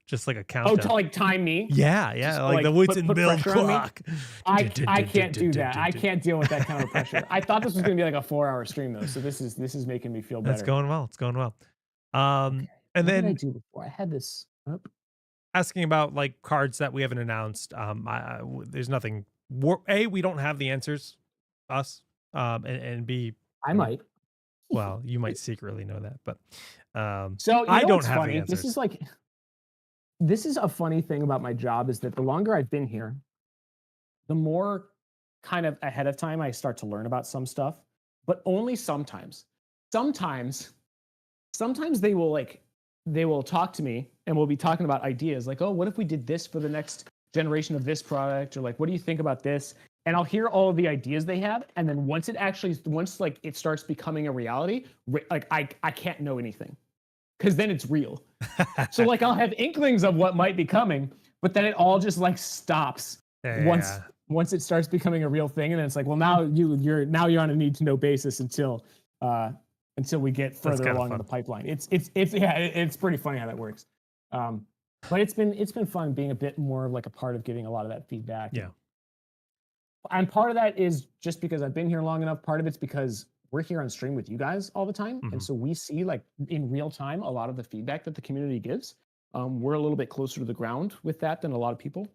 Just like a countdown. Oh, to like time me? Yeah, just like the Whitson build clock. I can't do that. I can't deal with that kind of pressure. I thought this was going to be like a 4-hour stream though, so this is making me feel better. It's going well. It's going well. Okay. And what then did I do before? I had this up. Asking about like cards that we haven't announced. There's nothing. We don't have the answers. Us. And B, I might. Well, you might secretly know that, but so I don't have the answers. This is a funny thing about my job is that the longer I've been here, the more kind of ahead of time I start to learn about some stuff, but only sometimes. Sometimes they will talk to me and we'll be talking about ideas like, oh, what if we did this for the next generation of this product? Or like, what do you think about this? And I'll hear all of the ideas they have. And then once it starts becoming a reality, like I can't know anything because then it's real. So like I'll have inklings of what might be coming, but then it all just like stops once it starts becoming a real thing. And then it's like, well, now you're on a need to know basis until we get further along in the pipeline. It's pretty funny how that works. But it's been fun being a bit more of like a part of getting a lot of that feedback. Yeah. And part of that is just because I've been here long enough. Part of it's because we're here on stream with you guys all the time. Mm-hmm. And so we see like in real time a lot of the feedback that the community gives. We're a little bit closer to the ground with that than a lot of people.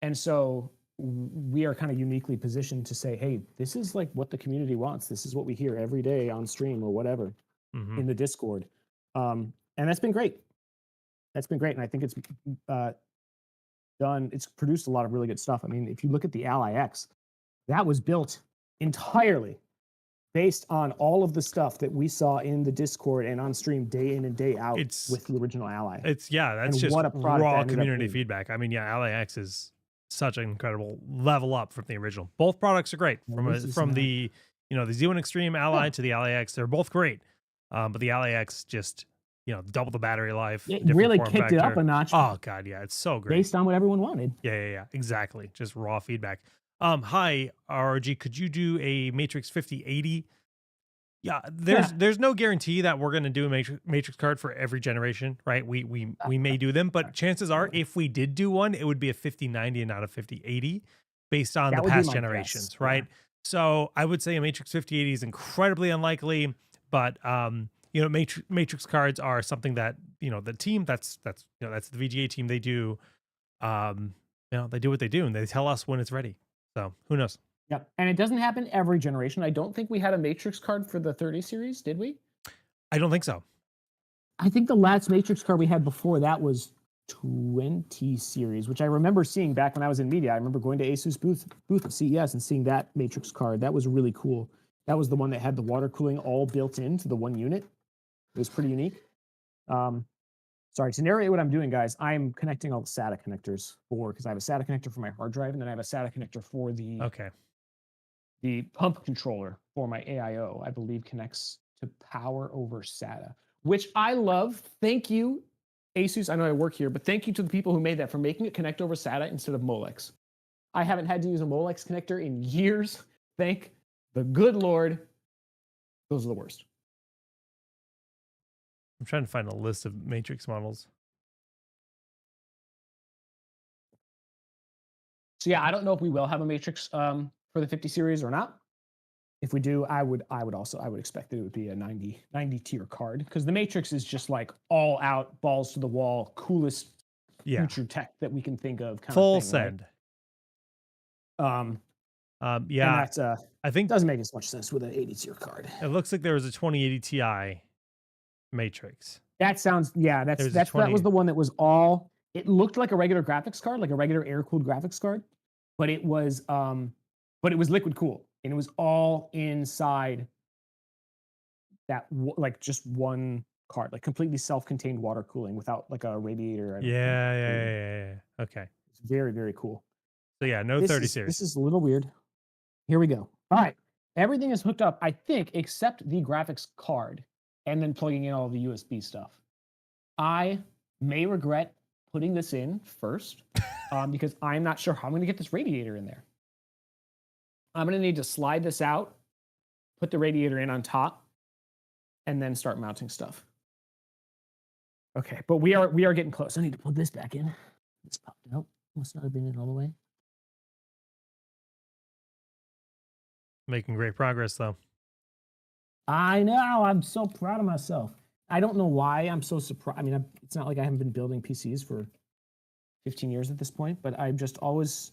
And so we are kind of uniquely positioned to say, hey, this is like what the community wants. This is what we hear every day on stream or whatever in the Discord. And that's been great. And I think it's it's produced a lot of really good stuff. I mean, if you look at the Ally X, that was built entirely based on all of the stuff that we saw in the Discord and on stream day in and day out It's with the original Ally. that's And just what a product that raw ended up community being. feedback. I mean, yeah, LAX is such an incredible level up from the original. Both products are great. Well, this is From not. the the Z1 Extreme Ally Yeah, to the LAX, they're both great. But the LAX just double the battery life, it different really form kicked it up factor. a notch Oh god, yeah, it's so great. based on what everyone wanted. Yeah, exactly. Just raw feedback. Hi ROG, could you do a Matrix 5080? Yeah, Yeah, there's no guarantee that we're going to do a matrix card for every generation, right? We may do them, but chances are, if we did do one, it would be a 5090 and not a 5080, based on the that would be past my guess. generations, Yeah. right? So I would say a Matrix 5080 is incredibly unlikely, but matrix cards are something that the team that's the VGA team, they do they do what they do, and they tell us when it's ready. So who knows? Yep. And it doesn't happen every generation. I don't think we had a Matrix card for the 30 series, did we? I don't think so. I think the last Matrix card we had before that was 20 series, which I remember seeing back when I was in media. I remember going to Asus booth at CES and seeing that Matrix card. That was really cool. That was the one that had the water cooling all built into the one unit. It was pretty unique. Sorry, to narrate what I'm doing, guys, I'm connecting all the SATA connectors because I have a SATA connector for my hard drive, and then I have a SATA connector for Okay. the pump controller for my AIO. I believe connects to power over SATA, which I love. Thank you, Asus. I know I work here, but thank you to the people who made that for making it connect over SATA instead of Molex. I haven't had to use a Molex connector in years. Thank the good Lord. Those are the worst. I'm trying to find a list of Matrix models. So yeah, I don't know if we will have a Matrix for the 50 series or not. If we do, I would expect that it would be a 90 tier card, because the Matrix is just like all out, balls to the wall, coolest future tech that we can think of. Full send. Right? And that's I think doesn't make as much sense with an 80 tier card. it looks like there was a 2080 Ti Matrix. That sounds that was the one that was all. It looked like a regular graphics card, like a regular air cooled graphics card, but it was liquid cooled, and it was all inside that like just one card, like completely self-contained water cooling without like a radiator. Yeah. Okay. It's very, very cool. So yeah, no 30 series. This is a little weird. Here we go. All right. Everything is hooked up, I think, except the graphics card, and then plugging in all the USB stuff. I may regret putting this in first because I'm not sure how I'm going to get this radiator in there. I'm going to need to slide this out, put the radiator in on top, and then start mounting stuff. Okay, but we are getting close. I need to put this back in. It's popped out. Must not have been in all the way. Making great progress, though. I know. I'm so proud of myself. I don't know why I'm so surprised. I mean, it's not like I haven't been building PCs for 15 years at this point, but I'm just always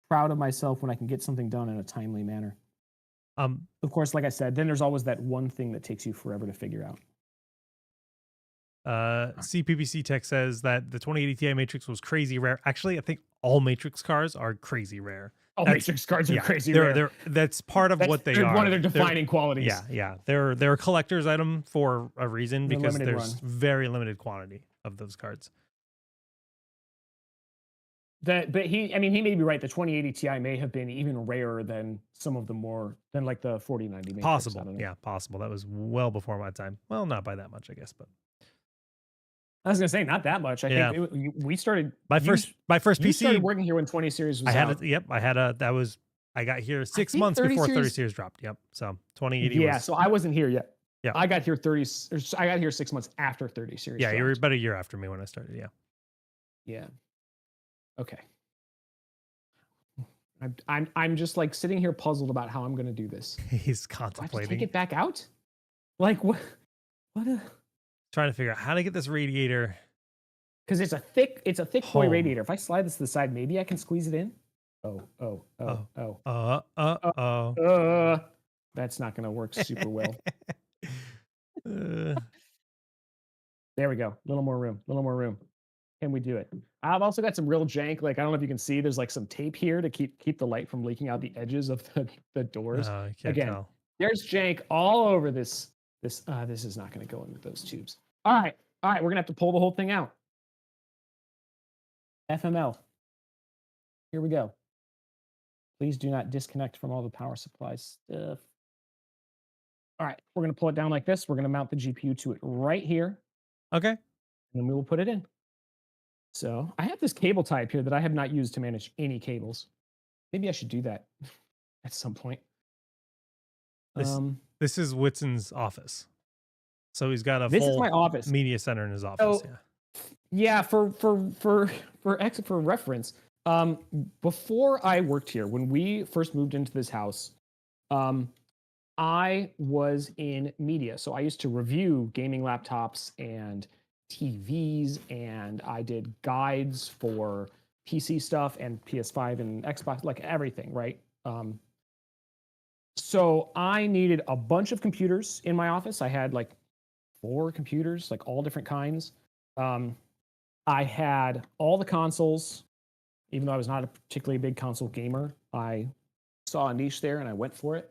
proud of myself when I can get something done in a timely manner. Of course, like I said, then there's always that one thing that takes you forever to figure out. CPPC Tech says that the 2080 Ti Matrix was crazy rare. Actually, I think all Matrix cards are crazy rare. Matrix cards are crazy rare. That's part of what they are. One of their defining qualities. Yeah. They're a collector's item for a reason, because there's run. very limited quantity of those cards. But he may be right. The 2080 Ti may have been even rarer than some of the than like the 4090 Matrix. Possible. Yeah, possible. That was well before my time. Well, not by that much, I guess, but I was gonna say not that much. I think we started. My first PC. You started working here when 20 series was out. I got here 6 months before 30 series dropped. Yep. So 2080. Yeah. So I wasn't here yet. Yeah. I got here 6 months after 30 series. Yeah, dropped. you were about a year after me when I started. Yeah. Yeah. Okay. I'm just like sitting here puzzled about how I'm gonna do this. He's Do I have to contemplating. take it back out? Like what? Trying to figure out how to get this radiator. Because it's a thick boy radiator. If I slide this to the side, maybe I can squeeze it in. That's not gonna work super well. There we go. A little more room. Okay, can we do it? I've also got some real jank. Like I don't know if you can see, there's like some tape here to keep the light from leaking out the edges of the doors. I can't Again, tell. there's jank all over this. This is not going to go in with those tubes. All right, we're gonna have to pull the whole thing out. FML. Here we go. Please do not disconnect from all the power supply stuff. All right, we're gonna pull it down like this. We're gonna mount the GPU to it right here, Okay. and then we will put it in. So I have this cable type here that I have not used to manage any cables. Maybe I should do that at some point. This this is Whitson's office. So he's got a This is full my office. media center in his office. So Yeah. yeah, for reference, before I worked here, when we first moved into this house, I was in media. So I used to review gaming laptops and TVs, and I did guides for PC stuff and PS5 and Xbox, like everything, right? So I needed a bunch of computers in my office. I had like 4 computers, like all different kinds. I had all the consoles, even though I was not a particularly big console gamer. I saw a niche there and I went for it.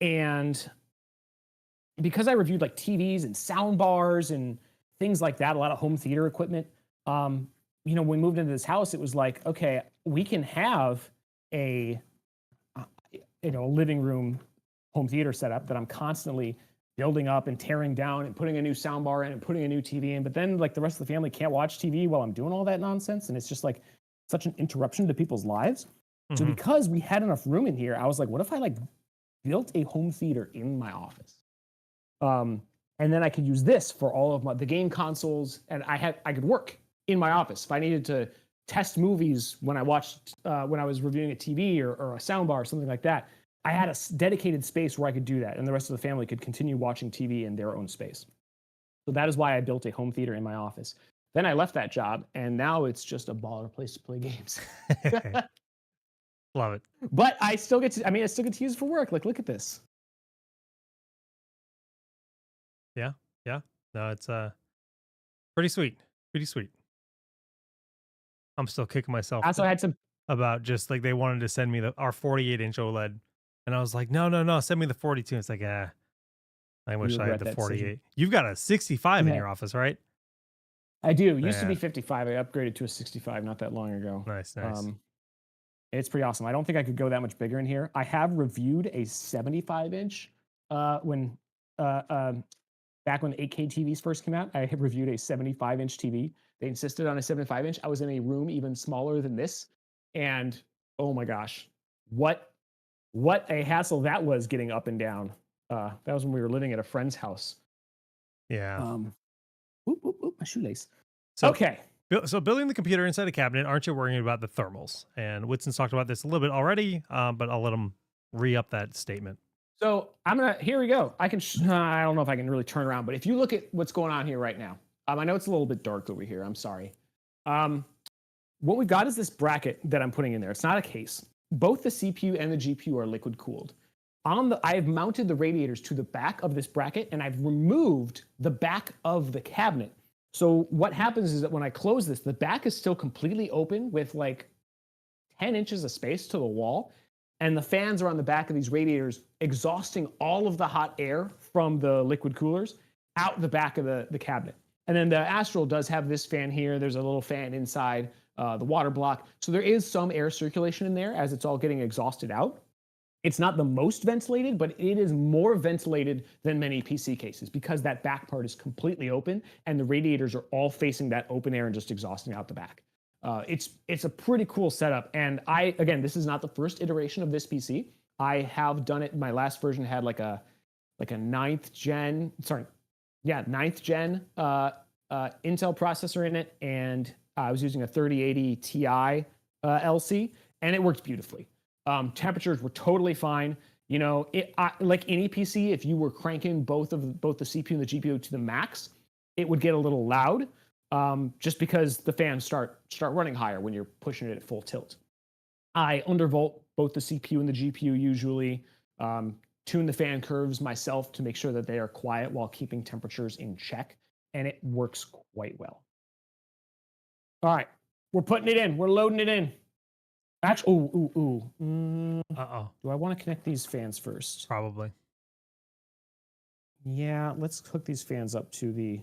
And because I reviewed like TVs and sound bars and things like that, a lot of home theater equipment, when we moved into this house, it was like, okay, we can have a living room home theater setup that I'm constantly building up and tearing down and putting a new sound bar in and putting a new TV in. But then like the rest of the family can't watch TV while I'm doing all that nonsense. And it's just like such an interruption to people's lives. So because we had enough room in here, I was like, what if I like built a home theater in my office? And then I could use this for all of the game consoles, and I could work in my office. If I needed to test movies when I was reviewing a TV or a soundbar or something like that, I had a dedicated space where I could do that, and the rest of the family could continue watching TV in their own space. So that is why I built a home theater in my office. Then I left that job, and now it's just a baller place to play games. Love it. But I still get to use it for work. Like, look at this. Yeah. Yeah. No, it's pretty sweet. Pretty sweet. I'm still kicking myself I also had some. about just like they wanted to send me our 48-inch OLED. And I was like, no, send me the 42. It's like, I wish I had the 48. Decision. You've got a 65 in your office, right? I do. Used to be 55. I upgraded to a 65 not that long ago. Nice. It's pretty awesome. I don't think I could go that much bigger in here. I have reviewed a 75-inch when back when 8K TVs first came out. I had reviewed a 75-inch TV. They insisted on a 75-inch. I was in a room even smaller than this, and oh my gosh, what a hassle that was getting up and down. That was when we were living at a friend's house. Yeah. My shoelace. So, okay. So building the computer inside a cabinet, aren't you worrying about the thermals? And Whitson's talked about this a little bit already, but I'll let him re-up that statement. So here we go. I don't know if I can really turn around, but if you look at what's going on here right now, I know it's a little bit dark over here. I'm sorry. What we've got is this bracket that I'm putting in there. It's not a case. Both the CPU and the GPU are liquid cooled. I have mounted the radiators to the back of this bracket, and I've removed the back of the cabinet. So what happens is that when I close this, the back is still completely open with like 10 inches of space to the wall. And the fans are on the back of these radiators, exhausting all of the hot air from the liquid coolers out the back of the cabinet. And then the Astral does have this fan here. There's a little fan inside the water block. So there is some air circulation in there as it's all getting exhausted out. It's not the most ventilated, but it is more ventilated than many PC cases because that back part is completely open and the radiators are all facing that open air and just exhausting out the back. It's a pretty cool setup. And again, this is not the first iteration of this PC. I have done it. My last version had like a ninth gen Intel processor in it, and I was using a 3080 Ti LC, and it worked beautifully. Temperatures were totally fine. Like any PC, if you were cranking both the CPU and the GPU to the max, it would get a little loud, just because the fans start running higher when you're pushing it at full tilt. I undervolt both the CPU and the GPU usually, tune the fan curves myself to make sure that they are quiet while keeping temperatures in check, and it works quite well. All right. We're putting it in. We're loading it in. Actually, Uh-oh. do I want to connect these fans first? Probably. Yeah, let's hook these fans up to the...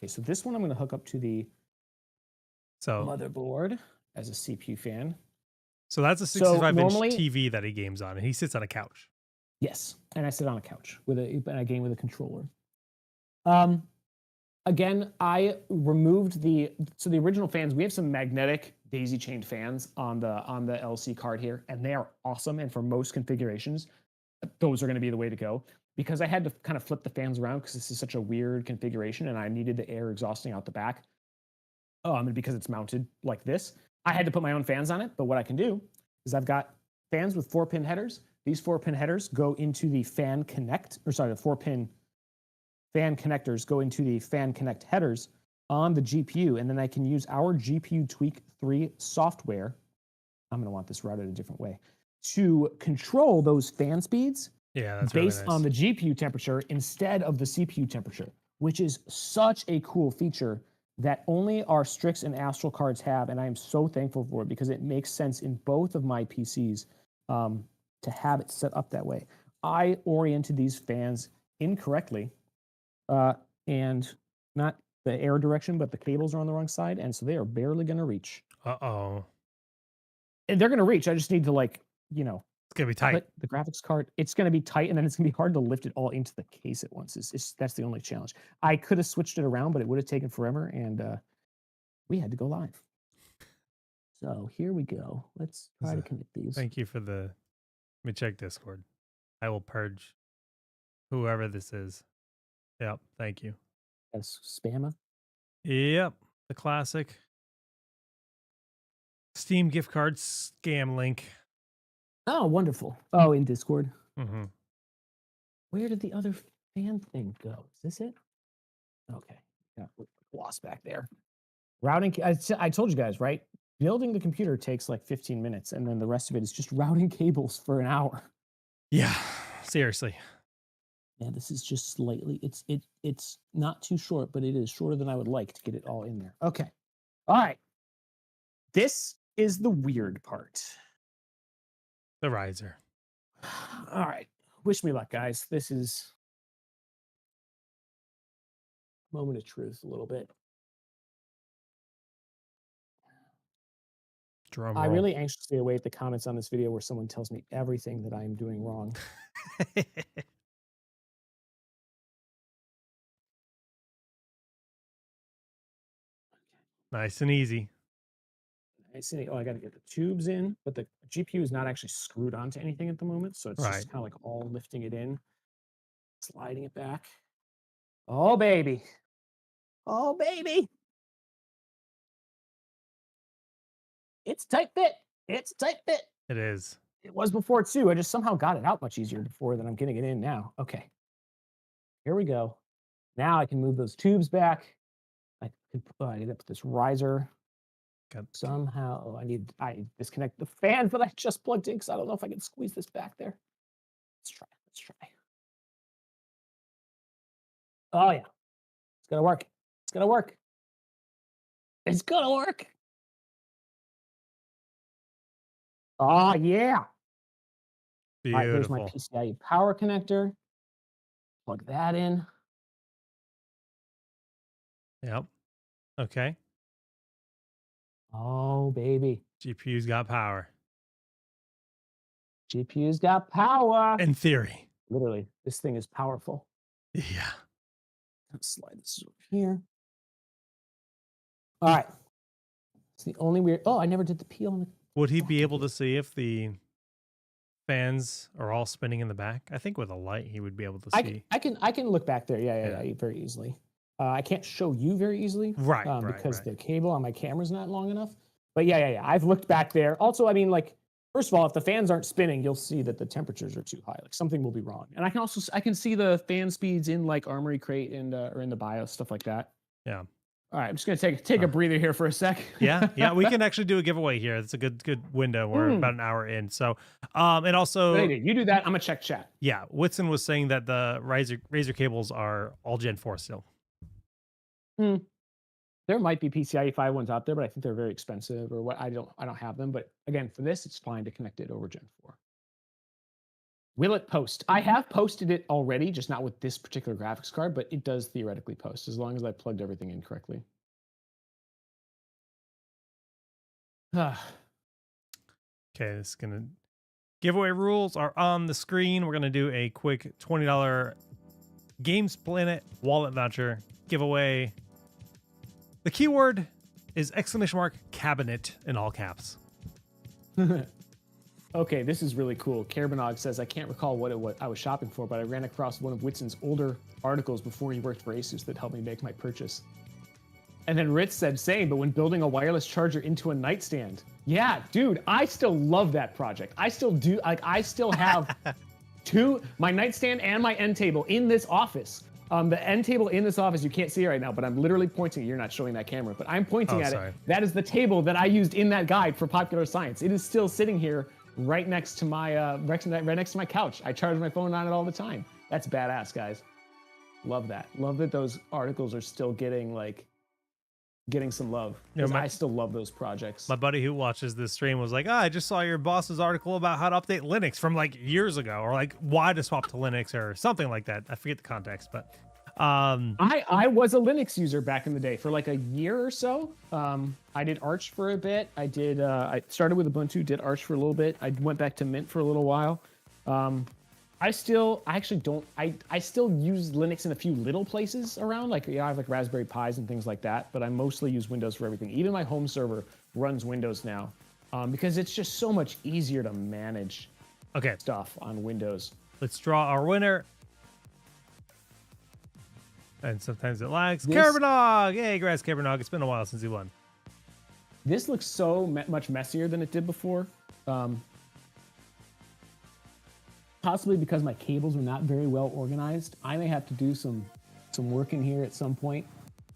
Okay, so this one I'm going to hook up to the motherboard as a CPU fan. So that's a 65-inch TV that he games on, and he sits on a couch. Yes, and I sit on a couch and I game with a controller. Again, I removed the original fans. We have some magnetic daisy chained fans on the LC card here, and they are awesome. And for most configurations, those are going to be the way to go. Because I had to kind of flip the fans around because this is such a weird configuration, and I needed the air exhausting out the back. And because it's mounted like this, I had to put my own fans on it. But what I can do is I've got fans with 4-pin headers. These 4-pin headers go into the fan connect, or sorry, the 4-pin fan connectors go into the fan connect headers on the GPU, and then I can use our GPU Tweak 3 software. I'm going to want this routed a different way to control those fan speeds. Yeah, that's based really nice. on the GPU temperature instead of the CPU temperature, which is such a cool feature that only our Strix and Astral cards have, and I am so thankful for it because it makes sense in both of my PCs to have it set up that way. I oriented these fans incorrectly, and not the air direction, but the cables are on the wrong side, and so they are barely going to reach. Uh-oh. And they're going to reach. I just need to, like, you know, it's going to be tight. The graphics card, it's going to be tight, and then it's going to be hard to lift it all into the case at once. That's the only challenge. I could have switched it around, but it would have taken forever, and we had to go live. So here we go. Let's try to connect these. Thank you for the... Let me check Discord. I will purge whoever this is. Yep, thank you. That's spammer? Yep, the classic Steam gift card scam link. Oh, wonderful. Oh, in Discord. Mm-hmm. Where did the other fan thing go? Is this it? Okay. Yeah, lost back there. Routing. I told you guys, right? Building the computer takes like 15 minutes, and then the rest of it is just routing cables for an hour. Yeah, seriously. Yeah, this is just slightly. It's not too short, but it is shorter than I would like to get it all in there. Okay. All right. This is the weird part. The riser. All right. Wish me luck, guys. This is moment of truth a little bit. Drum I roll. really anxiously await the comments on this video where someone tells me everything that I am doing wrong. Nice and easy. Nice and, oh, I got to get the tubes in, but the GPU is not actually screwed onto anything at the moment, so it's just kind of like all lifting it in, sliding it back. Oh, baby. Oh, baby. It's tight fit. It's tight fit. It is. It was before too. I just somehow got it out much easier before than I'm getting it in now. Okay. Here we go. Now I can move those tubes back. I need to put this riser. Somehow I disconnect the fans that I just plugged in because I don't know if I can squeeze this back there. Let's try. Let's try. Oh yeah. It's gonna work. It's gonna work. It's gonna work. Oh yeah. Beautiful. All right, there's my PCIe power connector. Plug that in. Yep. Okay. Oh, baby. GPU's got power. GPU's got power. In theory. Literally, this thing is powerful. Yeah. Let's slide this over here. All right. It's the only weird... Oh, I never did the peel on the... Would he be able to see if the fans are all spinning in the back? I think with a light, he would be able to see. I can look back there. Yeah, very easily. I can't show you very easily. Right, because the cable on my camera's not long enough. But yeah. I've looked back there. Also, I mean, like, first of all, if the fans aren't spinning, you'll see that the temperatures are too high. Like, something will be wrong. And I can see the fan speeds in, like, Armory Crate and or in the BIOS, stuff like that. Yeah. All right, I'm just gonna take a breather here for a sec. yeah, we can actually do a giveaway here. It's a good window. We're about an hour in. So, and also, you do that. I'm gonna check chat. Yeah, Whitson was saying that the Razer cables are all Gen 4 still. They're There might be PCIe 5 ones out there, but I think they're very expensive or what. I don't have them. But again, for this, it's fine to connect it over Gen 4. Will it post? I have posted it already, just not with this particular graphics card, but it does theoretically post as long as I plugged everything in correctly. Okay, this is gonna giveaway rules are on the screen. We're gonna do a quick $20 Games Planet wallet voucher giveaway. The keyword is !cabinet in all caps. Okay, this is really cool. Carbonog says, I can't recall what I was shopping for, but I ran across one of Whitson's older articles before he worked for Asus that helped me make my purchase. And then Ritz said, same, but when building a wireless charger into a nightstand. Yeah, dude, I still love that project. I still do. Like, I still have my nightstand and my end table in this office. The end table in this office, you can't see it right now, but I'm literally pointing. You're not showing that camera, but I'm pointing at it. That is the table that I used in that guide for Popular Science. It is still sitting here right next to my right next to my couch. I charge my phone on it all the time. That's badass, guys. Love that. Love that those articles are still getting some love. I still love those projects. My buddy who watches this stream was like, I just saw your boss's article about how to update Linux from like years ago, or like why to swap to Linux or something like that. I forget the context, but I was a Linux user back in the day for like a year or so. I did Arch for a bit. I started with Ubuntu, did Arch for a little bit. I went back to Mint for a little while. I still use Linux in a few little places around. Like, I have like Raspberry Pis and things like that, but I mostly use Windows for everything. Even my home server runs Windows now, because it's just so much easier to manage stuff on Windows. Let's draw our winner. And sometimes it lags. Carbonog! Hey, Grass Carbonog. It's been a while since you won. This looks so much messier than it did before. Possibly because my cables are not very well organized. I may have to do some work in here at some point.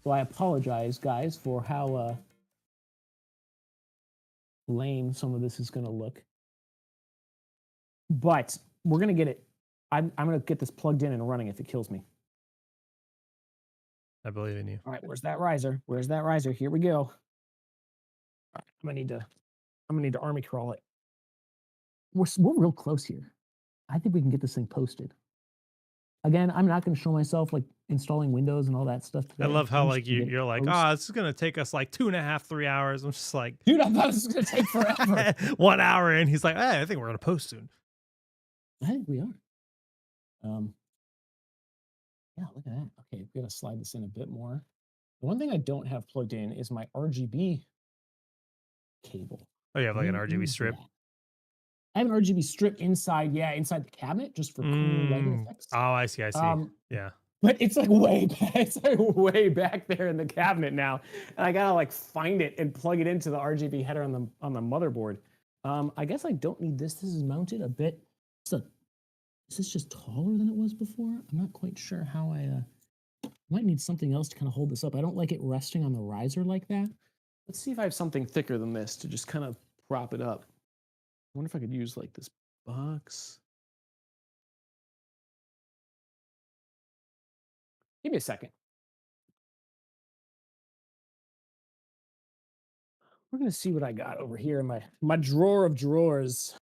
So I apologize, guys, for how lame some of this is going to look. But we're going to get it. I'm going to get this plugged in and running if it kills me. I believe in you. All right, where's that riser? Where's that riser? Here we go. All right, I'm gonna need to army crawl it. We're real close here. I think we can get this thing posted. Again, I'm not going to show myself like installing Windows and all that stuff today. I love how like you're like, this is going to take us like 2.5, 3 hours. I'm just like, dude, I thought this was going to take forever. 1 hour, and he's like, hey, I think we're going to post soon. I think we are. Yeah, look at that. Okay, we're going to slide this in a bit more. The one thing I don't have plugged in is my RGB cable. Oh, you have like an RGB strip? I have an RGB strip inside the cabinet just for cool lighting effects. Oh, I see. Yeah. But it's like way back. It's like way back there in the cabinet now, and I gotta like find it and plug it into the RGB header on the motherboard. I guess I don't need this. This is mounted a bit. Is this just taller than it was before? I'm not quite sure how I might need something else to kind of hold this up. I don't like it resting on the riser like that. Let's see if I have something thicker than this to just kind of prop it up. I wonder if I could use like this box. Give me a second. We're going to see what I got over here in my drawer of drawers.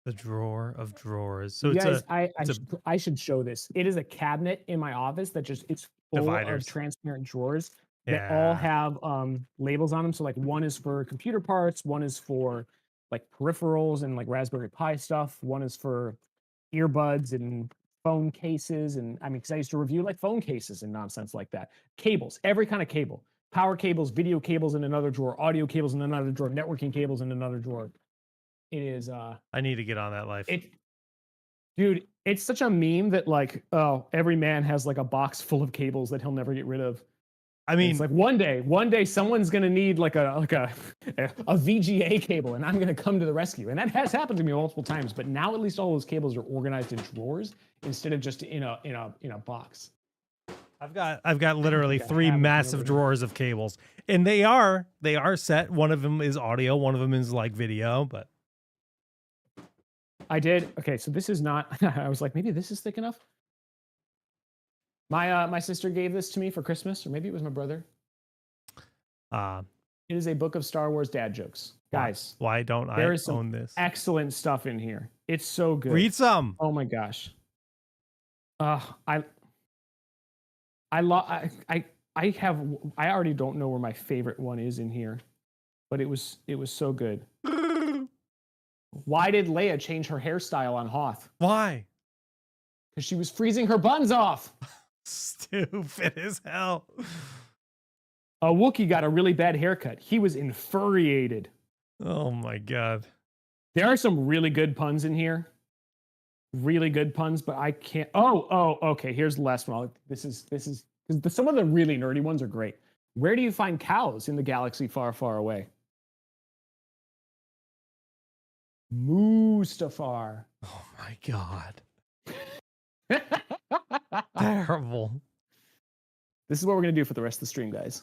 The drawer of drawers. So guys, I should show this. It is a cabinet in my office that it's full of transparent drawers that all have labels on them. So like one is for computer parts, one is for like peripherals and like Raspberry Pi stuff, one is for earbuds and phone cases, and I mean, because I used to review like phone cases and nonsense like that. Cables, every kind of cable, power cables, video cables in another drawer, audio cables in another drawer, networking cables in another drawer. It is. I need to get on that life. Dude, it's such a meme that like, oh, every man has like a box full of cables that he'll never get rid of. I mean, it's like one day someone's gonna need like a VGA cable, and I'm gonna come to the rescue. And that has happened to me multiple times. But now at least all those cables are organized in drawers instead of just in a box. I've got literally 3 massive drawers of cables, and they are set. One of them is audio, one of them is like video, but. I did. Okay, so this is not. I was like, maybe this is thick enough. My sister gave this to me for Christmas, or maybe it was my brother. Uh, It is a book of Star Wars dad jokes. Guys, why don't I there is some own this? excellent stuff in here. It's so good. Read some. Oh my gosh. I already don't know where my favorite one is in here, but it was so good. Why did Leia change her hairstyle on Hoth? Why? Because she was freezing her buns off. Stupid as hell. A Wookiee got a really bad haircut. He was infuriated. Oh my god. There are some really good puns in here. Really good puns, but I can't. Oh, okay. Here's the last one. This is because some of the really nerdy ones are great. Where do you find cows in the galaxy far, far away? Mustafar. Oh my god. Terrible. This is what we're gonna do for the rest of the stream, guys.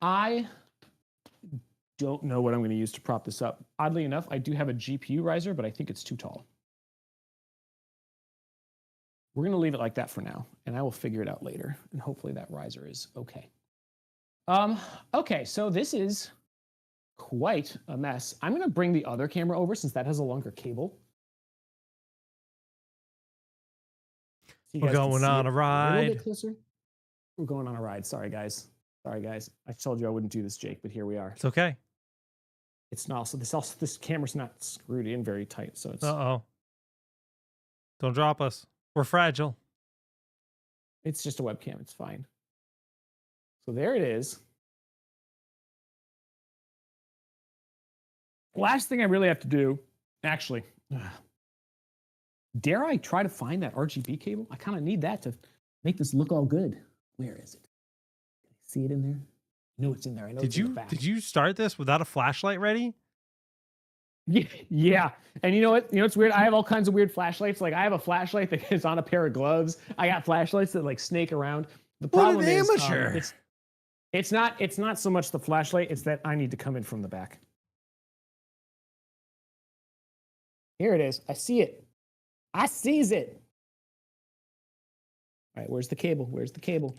I don't know what I'm going to use to prop this up. Oddly enough, I do have a GPU riser, but I think it's too tall. We're going to leave it like that for now, and I will figure it out later, and hopefully that riser is okay. Okay, so this is quite a mess. I'm going to bring the other camera over since that has a longer cable. So we're going on a ride. A little bit closer. We're going on a ride. Sorry, guys. Sorry, guys. I told you I wouldn't do this, Jake, but here we are. It's okay. It's not. So this camera's not screwed in very tight, so it's. Uh-oh. Don't drop us. We're fragile. It's just a webcam. It's fine. So there it is. Last thing I really have to do, actually, dare I try to find that RGB cable? I kind of need that to make this look all good. Where is it? See it in there? I know it's in there. I know it's in the back. Did you start this without a flashlight ready? Yeah. And you know what? You know what's weird? I have all kinds of weird flashlights. Like I have a flashlight that is on a pair of gloves. I got flashlights that like snake around. The problem is it's not so much the flashlight, it's that I need to come in from the back. Here it is. I see it. I sees it. All right, where's the cable? Where's the cable?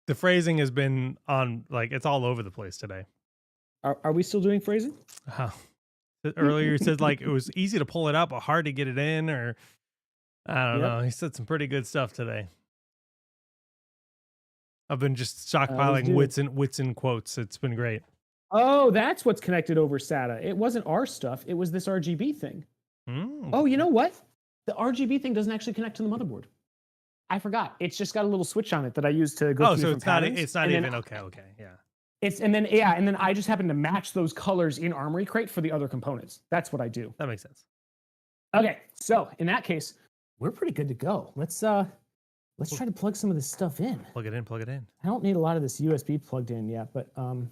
The phrasing has been on, like, it's all over the place today. Are we still doing phrasing? Earlier you said, like, it was easy to pull it up, but hard to get it in, or I don't know. He said some pretty good stuff today. I've been just stockpiling Whitson quotes. It's been great. Oh, that's what's connected over SATA. It wasn't our stuff. It was this RGB thing. Oh, you know what? The RGB thing doesn't actually connect to the motherboard. I forgot. It's just got a little switch on it that I use to go through different patterns. It's not even okay, yeah. And then I just happen to match those colors in Armory Crate for the other components. That's what I do. That makes sense. Okay, so in that case, we're pretty good to go. Let's try to plug some of this stuff in. Plug it in. I don't need a lot of this USB plugged in yet, but the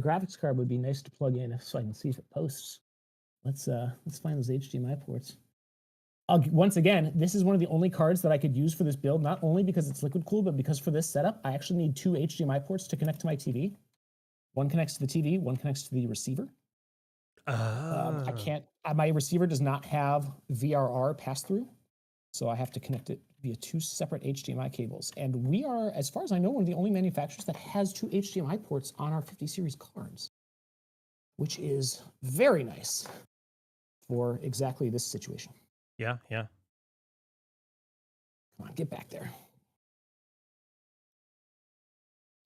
graphics card would be nice to plug in so I can see if it posts. Let's find those HDMI ports. Once again, this is one of the only cards that I could use for this build, not only because it's liquid cooled, but because for this setup, I actually need 2 HDMI ports to connect to my TV. One connects to the TV, one connects to the receiver. I can't, my receiver does not have VRR pass-through, so I have to connect it via 2 separate HDMI cables. And we are, as far as I know, one of the only manufacturers that has 2 HDMI ports on our 50 series cards, which is very nice for exactly this situation. Yeah. Come on, get back there.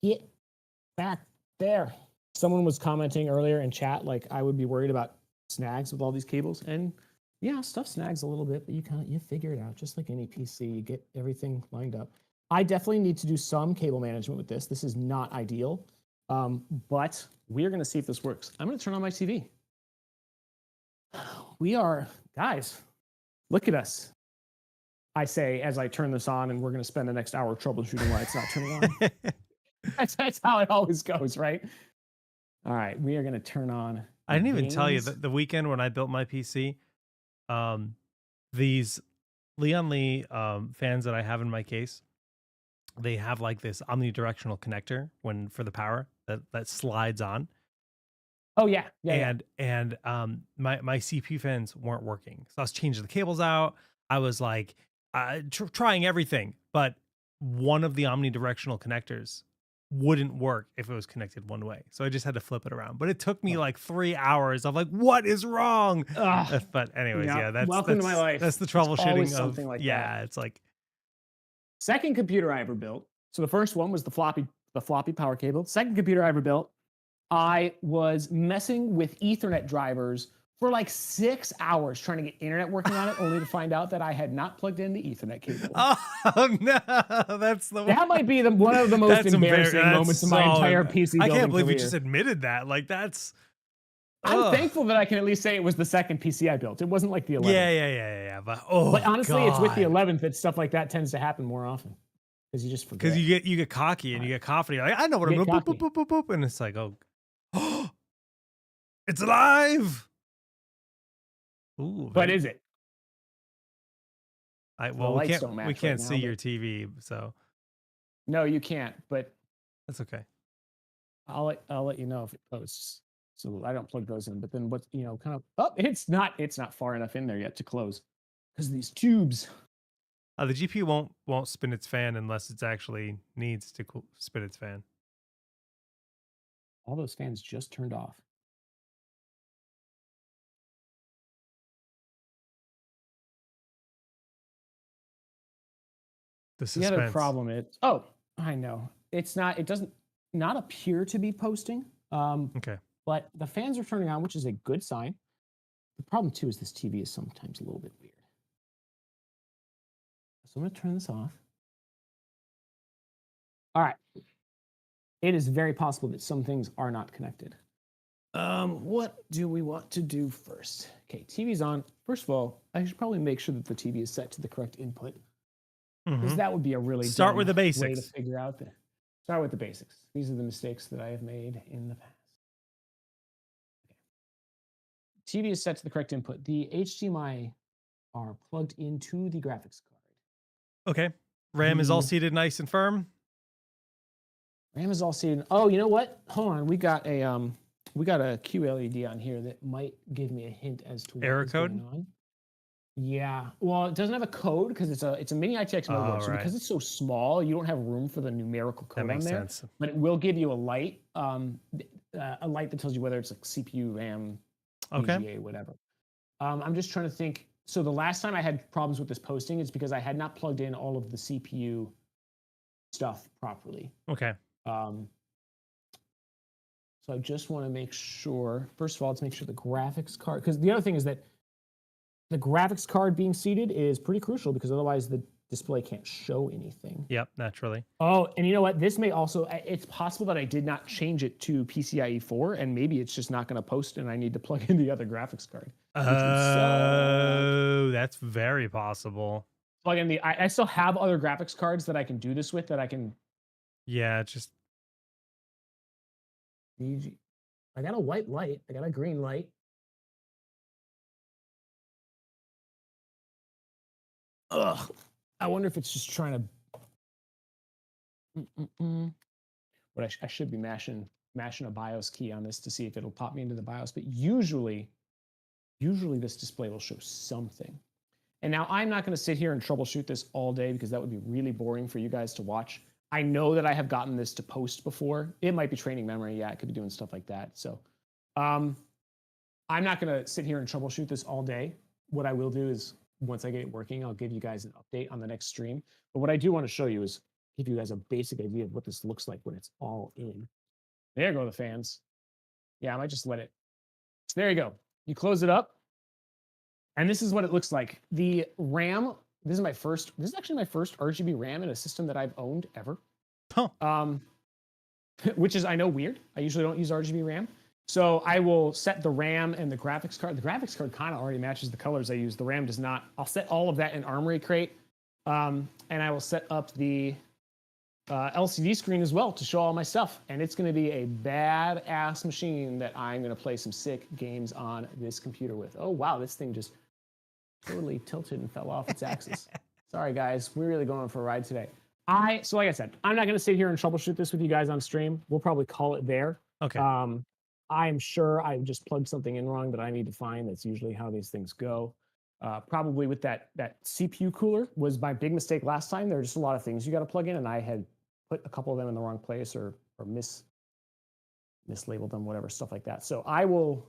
Get back there. Someone was commenting earlier in chat, like I would be worried about snags with all these cables. And yeah, stuff snags a little bit, but you figure it out. Just like any PC, you get everything lined up. I definitely need to do some cable management with this. This is not ideal, but we're going to see if this works. I'm going to turn on my TV. We are, guys, look at us. I say as I turn this on, and we're going to spend the next hour troubleshooting why it's not turning on. That's how it always goes, right? All right, we are going to turn on. I didn't even tell you that the weekend when I built my PC, these Leon Lee fans that I have in my case, they have like this omnidirectional connector for the power that slides on. Oh yeah. My CPU fans weren't working, so I was changing the cables out. I was like, trying everything, but one of the omnidirectional connectors wouldn't work if it was connected one way. So I just had to flip it around. But it took me Oh. like 3 hours of like, what is wrong? Ugh. But anyways, Yeah. yeah, Welcome to my life. that's the It's troubleshooting always of, something like that. yeah, it's like, Second computer I ever built. So the first one was the floppy power cable. Second computer I ever built, I was messing with Ethernet drivers for like 6 hours trying to get internet working on it, only to find out that I had not plugged in the Ethernet cable. oh no, that's the That might be one of the most embarrassing moments of my entire PC I building can't believe career. you just admitted that. Like that's. I'm Ugh. thankful that I can at least say it was the second PC I built. It wasn't like the 11th. Yeah. But oh, But honestly, it's with the God. 11th that stuff like that tends to happen more often because you just forget. Because you get cocky and you get confident. You're like, I know what I'm You doing. get Boop, boop, boop, boop, boop. And it's like, oh, it's alive. Ooh, But is it? well, we lights don't can't match we right can't now, see but- your TV, so No, you can't. But that's okay. I'll let you know if it posts. So I don't plug those in. But then what, kind of, oh, it's not far enough in there yet to close because these tubes. The GPU won't spin its fan unless it's actually needs to spin its fan. All those fans just turned off. The The suspense. other problem is, I know. It doesn't not appear to be posting. Okay. But the fans are turning on, which is a good sign. The problem too is this TV is sometimes a little bit weird. So I'm going to turn this off. All right. It is very possible that some things are not connected. What do we want to do first? Okay, TV's on. First of all, I should probably make sure that the TV is set to the correct input. Because that would be a really Start dumb with the way basics. to figure out the. Start with the basics. These are the mistakes that I have made in the past. Okay. TV is set to the correct input. The HDMI are plugged into the graphics card. Okay. RAM is all seated nice and firm. RAM is all seated. Oh, you know what? Hold on. We got a QLED on here that might give me a hint as to what Error is code? going on. Yeah. Well, it doesn't have a code because it's a mini ITX motherboard. So right. because it's so small, you don't have room for the numerical code That makes on there. sense. But it will give you a light that tells you whether it's like CPU, RAM, Okay. VGA, whatever. I'm just trying to think. So the last time I had problems with this posting is because I had not plugged in all of the CPU stuff properly. Okay. So I just want to make sure, first of all, let's make sure the graphics card, because the other thing is that the graphics card being seated is pretty crucial because otherwise the display can't show anything. Yep, naturally. Oh, and you know what? This may also, it's possible that I did not change it to PCIe 4 and maybe it's just not going to post and I need to plug in the other graphics card. Oh, that's very possible. Plug in I still have other graphics cards that I can do this with that I can. Yeah, just. I got a white light. I got a green light. Ugh. I wonder if it's just trying to. But I should be mashing a BIOS key on this to see if it'll pop me into the BIOS. But usually this display will show something. And now I'm not going to sit here and troubleshoot this all day because that would be really boring for you guys to watch. I know that I have gotten this to post before. It might be training memory. Yeah, it could be doing stuff like that. So I'm not going to sit here and troubleshoot this all day. What I will do is once I get it working, I'll give you guys an update on the next stream. But what I do want to show you is give you guys a basic idea of what this looks like when it's all in. There go the fans. Yeah, I might just let it. So there you go. You close it up. And this is what it looks like. The RAM, this is actually my first RGB RAM in a system that I've owned ever. Huh. Which is, I know, weird. I usually don't use RGB RAM. So I will set the RAM and the graphics card. The graphics card kind of already matches the colors I use. The RAM does not. I'll set all of that in Armory Crate. And I will set up the LCD screen as well to show all my stuff. And it's going to be a badass machine that I'm going to play some sick games on this computer with. Oh, wow, this thing just totally tilted and fell off its axis. Sorry, guys. We're really going for a ride today. So like I said, I'm not going to sit here and troubleshoot this with you guys on stream. We'll probably call it there. Okay. I'm sure I just plugged something in wrong that I need to find. That's usually how these things go. Probably with that CPU cooler was my big mistake last time. There are just a lot of things you got to plug in, and I had put a couple of them in the wrong place or mislabeled them, whatever, stuff like that. So I will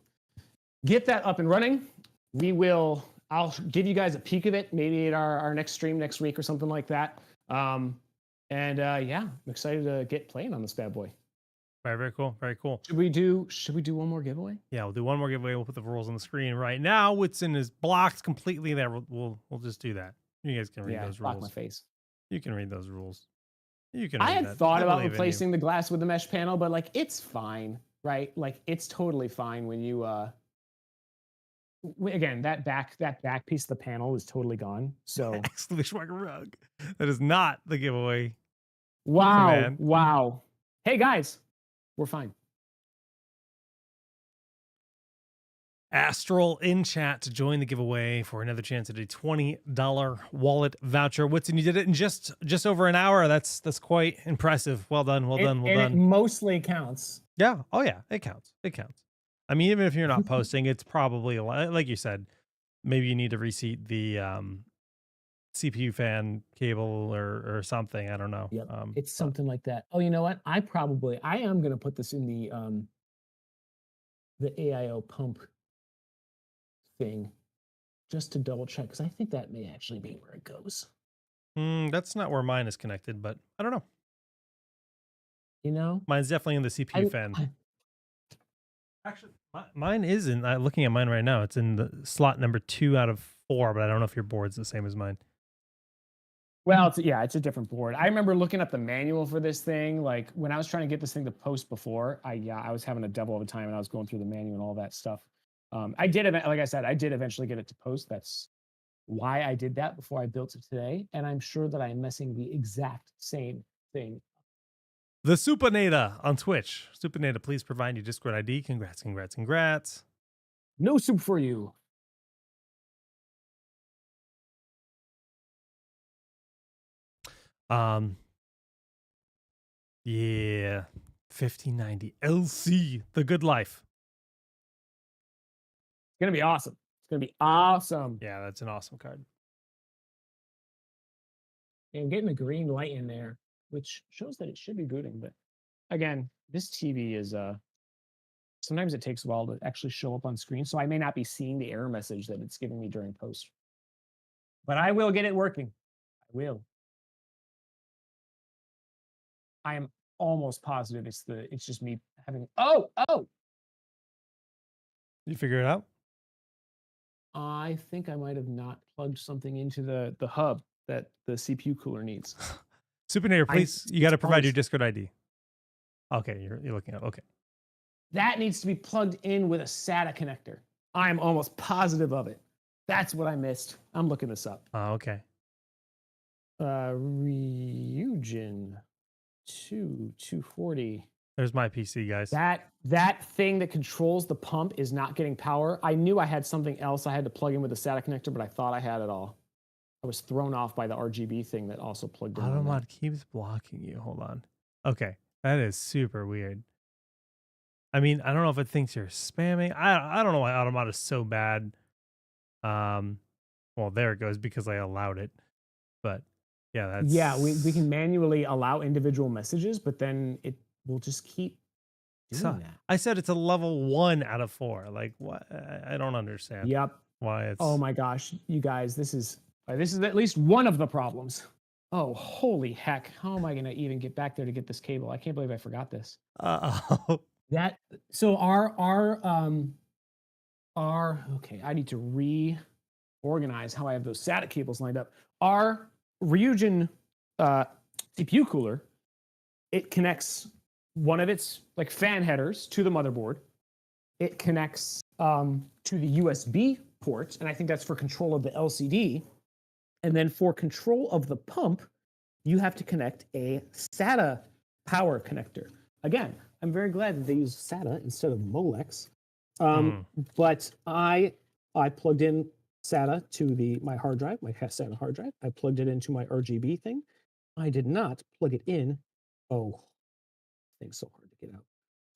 get that up and running. I'll give you guys a peek of it, maybe at our next stream next week or something like that. Yeah, I'm excited to get playing on this bad boy. Very cool. Very cool. Should we do one more giveaway? Yeah, we'll do one more giveaway. We'll put the rules on the screen right now. Whitson is blocked completely there. We'll just do that. You guys can read those block rules. my face. You can read those rules. You can. I had thought about believe in you. replacing the glass with the mesh panel, but like it's fine, right? Like it's totally fine when you again, that back piece of the panel is totally gone. So exclamation mark ROG. That is not the giveaway. Wow. command. Wow. Hey guys, we're fine. Astral in chat to join the giveaway for another chance at a $20 wallet voucher. Whitson, you did it in just over an hour. That's quite impressive. Well done. Well done. It mostly counts. Yeah. Oh yeah. It counts. It counts. I mean, even if you're not posting, it's probably a lot. Like you said, maybe you need to reseat the CPU fan cable or something. I don't know. Yep. It's something like that. Oh, you know what? I am going to put this in the AIO pump thing just to double check, because I think that may actually be where it goes. That's not where mine is connected, but I don't know. You know, mine's definitely in the CPU fan. Actually, mine isn't. I'm looking at mine right now. It's in the slot number 2 out of 4, but I don't know if your board's the same as mine. Well, it's a different board. I remember looking up the manual for this thing. Like when I was trying to get this thing to post before, I was having a devil of a time, and I was going through the manual and all that stuff. Like I said, I did eventually get it to post. That's why I did that before I built it today. And I'm sure that I'm messing the exact same thing. The Supernata on Twitch. Supernata, please provide your Discord ID. Congrats, congrats, congrats. No soup for you. Yeah. 1590 LC, The Good Life. It's gonna be awesome. It's gonna be awesome. Yeah, that's an awesome card. And getting the green light in there, which shows that it should be booting. But again, this TV is sometimes it takes a while to actually show up on screen, so I may not be seeing the error message that it's giving me during post. But I will get it working. I will. I am almost positive it's just me having oh. You figure it out? I think I might have not plugged something into the hub that the CPU cooler needs. Supernata, please, you got to provide your Discord ID. Okay, you're looking at okay. That needs to be plugged in with a SATA connector. I'm almost positive of it. That's what I missed. I'm looking this up. Okay. Ryujin 240. There's my PC, guys. That thing that controls the pump is not getting power. I knew I had something else I had to plug in with a SATA connector, but I thought I had it all. I was thrown off by the RGB thing that also plugged in. Automod keeps blocking you. Hold on. Okay. That is super weird. I mean, I don't know if it thinks you're spamming. I don't know why Automod is so bad. Well, there it goes because I allowed it. But yeah, we can manually allow individual messages, but then it will just keep doing that. I said it's a level 1 out of 4. Like what? I don't understand. Yep. Why it's Oh my gosh, you guys, this is at least one of the problems. Oh, holy heck. How am I going to even get back there to get this cable? I can't believe I forgot this. So okay, I need to reorganize how I have those SATA cables lined up. Our Ryujin CPU cooler, it connects one of its like fan headers to the motherboard. It connects to the USB port, and I think that's for control of the LCD. And then for control of the pump, you have to connect a SATA power connector. Again, I'm very glad that they use SATA instead of Molex. But I plugged in SATA to my hard drive, my SATA hard drive. I plugged it into my RGB thing. I did not plug it in. Oh, thing's so hard to get out.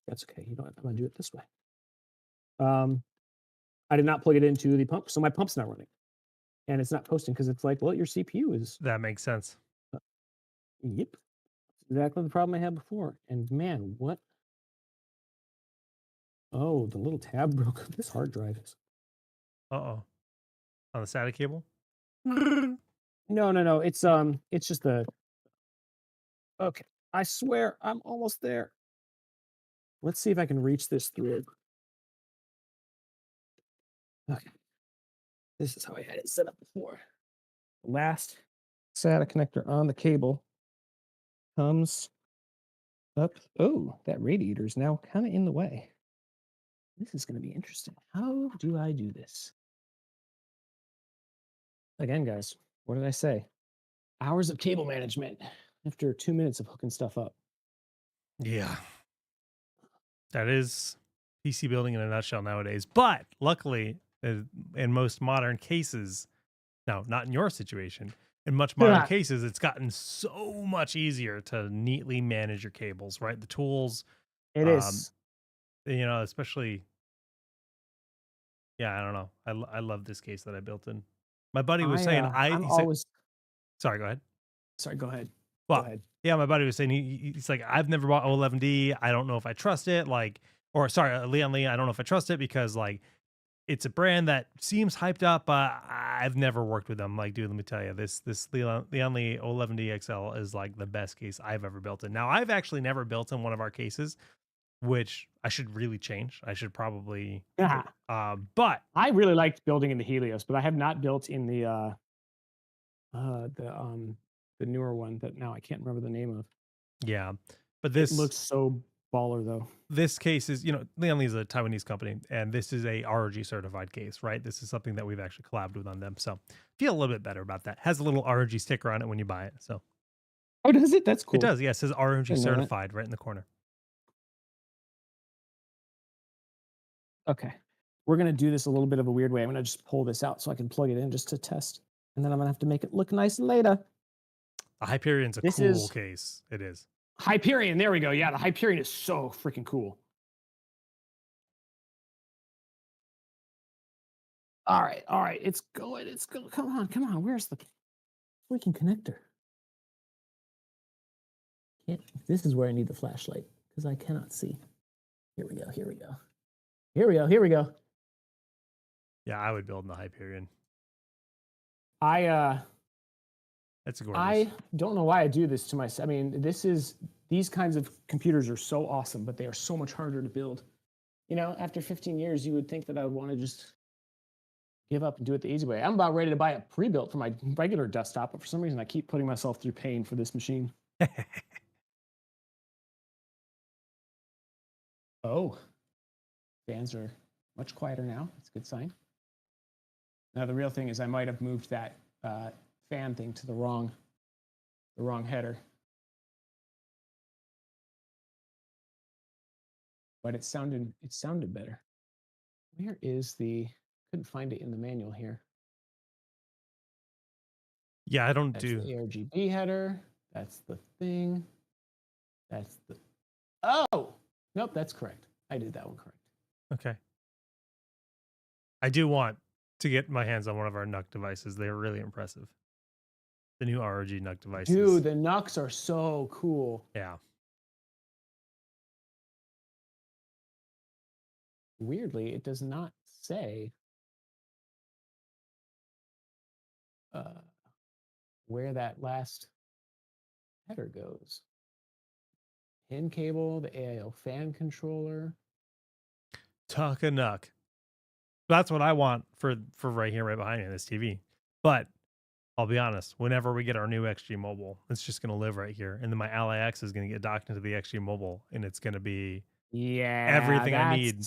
That's okay. You know what? I'm going to do it this way. I did not plug it into the pump, so my pump's not running. and it's not posting because it's like, well, your CPU is. That makes sense. Yep, exactly the problem I had before. And man, what? Oh, the little tab broke. This hard drive is. Uh-oh. On the SATA cable? No, no, no. It's just the. Okay, I swear I'm almost there. Let's see if I can reach this through it. Okay, this is how I had it set up before. The last SATA connector on the cable comes up. Oh, that radiator is now kind of in the way. This is going to be interesting. How do I do this? Again, guys, what did I say? Hours of cable management after 2 minutes of hooking stuff up. Yeah. That is PC building in a nutshell nowadays. But luckily, in most modern cases, no, not in your situation, in much modern Yeah, cases, it's gotten so much easier to neatly manage your cables, right? The tools, it um, is. especially, yeah, I don't know. I love this case that I built in. My buddy was saying, I'm he said, always sorry, go ahead. sorry. Go ahead. Go Well, ahead. yeah, my buddy was saying he's like, I've never bought O11D. I don't know if I trust it. Like, or sorry, Leon Lee. I don't know if I trust it because like it's a brand that seems hyped up, but I've never worked with them. Like, dude, let me tell you, this Leon Lee O11D XL is like the best case I've ever built in. Now, I've actually never built in one of our cases, which I should really change. I should probably, Yeah, but I really liked building in the Helios, but I have not built in the newer one that now I can't remember the name of. yeah, but It looks so baller though. this case is, Leon Lee is a Taiwanese company, and this is a ROG certified case, right? This is something that we've actually collabed with on them. So feel a little bit better about that. Has a little ROG sticker on it when you buy it. So Oh, does it? That's it cool. does. Yeah, it says ROG Didn't know that. certified right in the corner. Okay. We're gonna do this a little bit of a weird way. I'm gonna just pull this out so I can plug it in just to test. And then I'm gonna have to make it look nice later. The Hyperion's a This cool is case. It is. Hyperion. There we go. Yeah, the Hyperion is so freaking cool. All right, all right. It's going. It's going. Come on, come on. Where's the freaking connector? Can't. This is where I need the flashlight because I cannot see. Here we go. Here we go. Here we go. Here we go. Yeah, I would build in the Hyperion. I That's gorgeous. I don't know why I do this to myself. I mean, these kinds of computers are so awesome, but they are so much harder to build. After 15 years, you would think that I would want to just give up and do it the easy way. I'm about ready to buy a pre-built for my regular desktop, but for some reason I keep putting myself through pain for this machine. Oh, fans are much quieter now. That's a good sign. Now the real thing is I might have moved that fan thing to the wrong header. But it sounded better. Where is the couldn't find it in the manual here. Yeah, I don't That's do. the ARGB header. That's the thing. That's the Oh! Nope, that's correct. I did that one correct. Okay. I do want to get my hands on one of our NUC devices. They're really impressive. The new ROG NUC devices. Dude, the NUCs are so cool. Yeah. Weirdly, it does not say where that last header goes. Pin cable, the AIO fan controller. Tuck a NUC. That's what I want for right here, right behind me, this TV. But I'll be honest, whenever we get our new XG Mobile, it's just going to live right here. And then my Ally X is going to get docked into the XG Mobile, and it's going to be everything I need.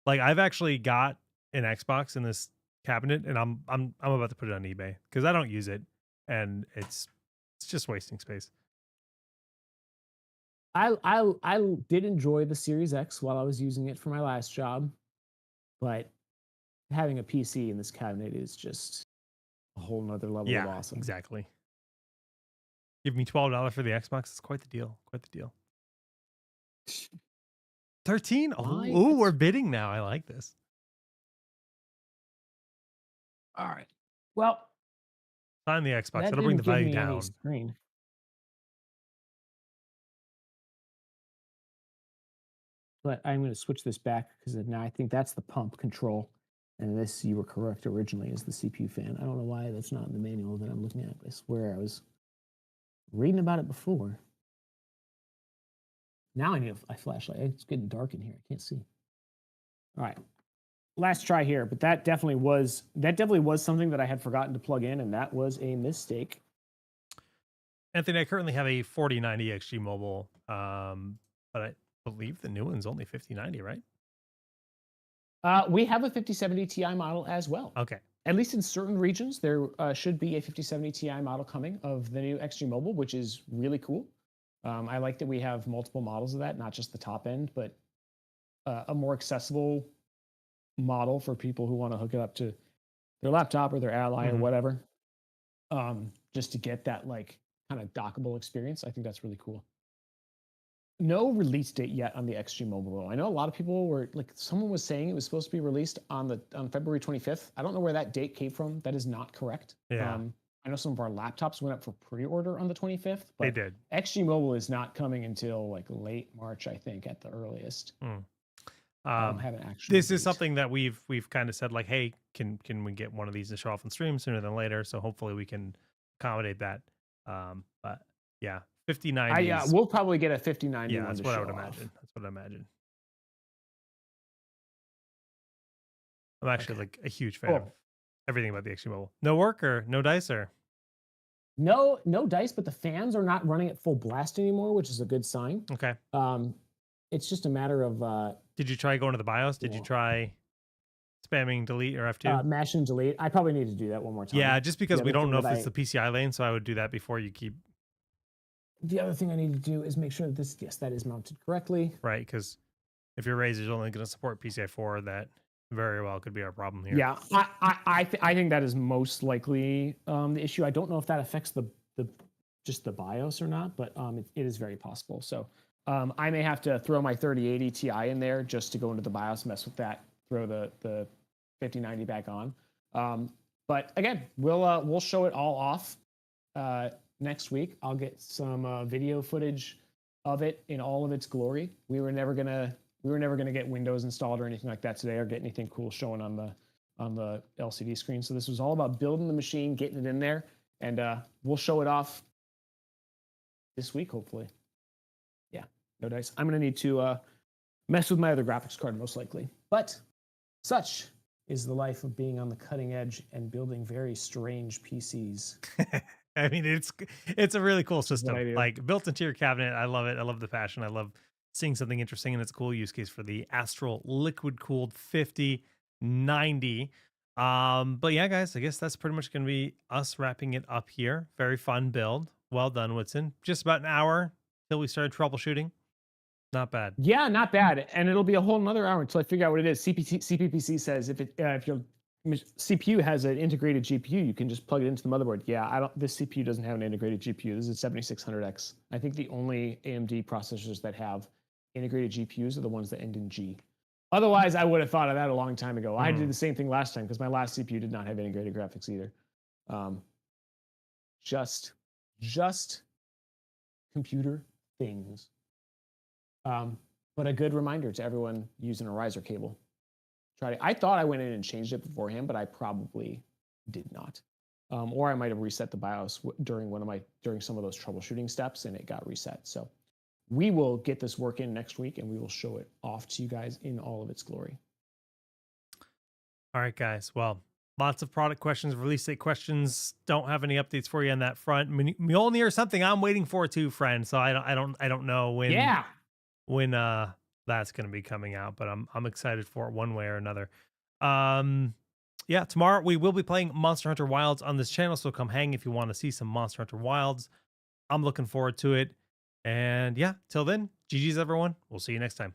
Like, I've actually got an Xbox in this cabinet, and I'm about to put it on eBay because I don't use it, and it's just wasting space. I did enjoy the Series X while I was using it for my last job, but having a PC in this cabinet is just a whole nother level of awesome. Exactly. Give me $12 for the Xbox. It's quite the deal. Quite the deal. 13. Oh, we're bidding now. I like this. All right. Well, Find the Xbox. That That'll bring the didn't give value me any down. screen. But I'm going to switch this back because now I think that's the pump control. And this, you were correct originally, is the CPU fan. I don't know why that's not in the manual that I'm looking at. I swear I was reading about it before. Now I need a flashlight. It's getting dark in here. I can't see. All right. Last try here, but that definitely was something that I had forgotten to plug in, and that was a mistake. Anthony, I currently have a 4090 XG Mobile, but I believe the new one's only 5090, right? We have a 5070 Ti model as well. Okay. At least in certain regions, there should be a 5070 Ti model coming of the new XG Mobile, which is really cool. I like that we have multiple models of that, not just the top end, but a more accessible model for people who want to hook it up to their laptop or their Ally or whatever, just to get that like kind of dockable experience. I think that's really cool. No release date yet on the XG Mobile though. I know a lot of people were like, someone was saying it was supposed to be released on February 25th. I don't know where that date came from. That is not correct. Yeah. I know some of our laptops went up for pre-order on the 25th, but They did. XG Mobile is not coming until like late March, I think, at the earliest. Haven't actually. This is something that we've kind of said like, hey, can we get one of these to show off on stream sooner than later? So hopefully we can accommodate that. But yeah, 5090. We'll probably get a 5090. Yeah, that's what I would imagine. That's what I imagine. I'm actually like a huge fan of everything about the XG Mobile. No work or no dice or? No dice, but the fans are not running at full blast anymore, which is a good sign. Okay. It's just a matter of. Did you try going to the BIOS? Did you try spamming delete or F2? Mash and delete. I probably need to do that one more time. Yeah, just because we don't know if it's the PCI lane, so I would do that before you keep. The other thing I need to do is make sure that that is mounted correctly. Right, because if your Razer's only going to support PCI 4, that very well could be our problem here. Yeah, I think that is most likely the issue. I don't know if that affects just the BIOS or not, but it is very possible. So I may have to throw my 3080 Ti in there just to go into the BIOS, mess with that, throw the 5090 back on. But again, we'll show it all off next week. I'll get some video footage of it in all of its glory. We were never gonna get Windows installed or anything like that today, or get anything cool showing on the LCD screen. So this was all about building the machine, getting it in there, and we'll show it off this week, hopefully. Yeah, no dice. I'm gonna need to mess with my other graphics card most likely, but such is the life of being on the cutting edge and building very strange PCs. I mean, it's a really cool system. Like built into your cabinet. I love it. I love the passion. I love seeing something interesting, and it's a cool use case for the Astral liquid cooled 5090. But yeah, guys, I guess that's pretty much going to be us wrapping it up here. Very fun build. Well done, Whitson. Just about an hour till we started troubleshooting. Not bad. Yeah, not bad. And it'll be a whole another hour until I figure out what it is. CPPC says if your CPU has an integrated GPU, you can just plug it into the motherboard. Yeah, this CPU doesn't have an integrated GPU. This is a 7600X. I think the only AMD processors that have integrated GPUs are the ones that end in G. Otherwise, I would have thought of that a long time ago. I did the same thing last time because my last CPU did not have integrated graphics either. Just computer things. But a good reminder to everyone using a riser cable. I thought I went in and changed it beforehand, but I probably did not. Or I might have reset the BIOS during some of those troubleshooting steps, and it got reset. So we will get this work in next week, and we will show it off to you guys in all of its glory. All right, guys. Well, lots of product questions, release date questions. Don't have any updates for you on that front. Mjolnir or something I'm waiting for too, friend. So I don't know when. Yeah. When that's going to be coming out, but I'm excited for it one way or another. Yeah, tomorrow we will be playing Monster Hunter Wilds on this channel, so come hang if you want to see some Monster Hunter Wilds. I'm looking forward to it. And yeah, till then, GG's everyone. We'll see you next time.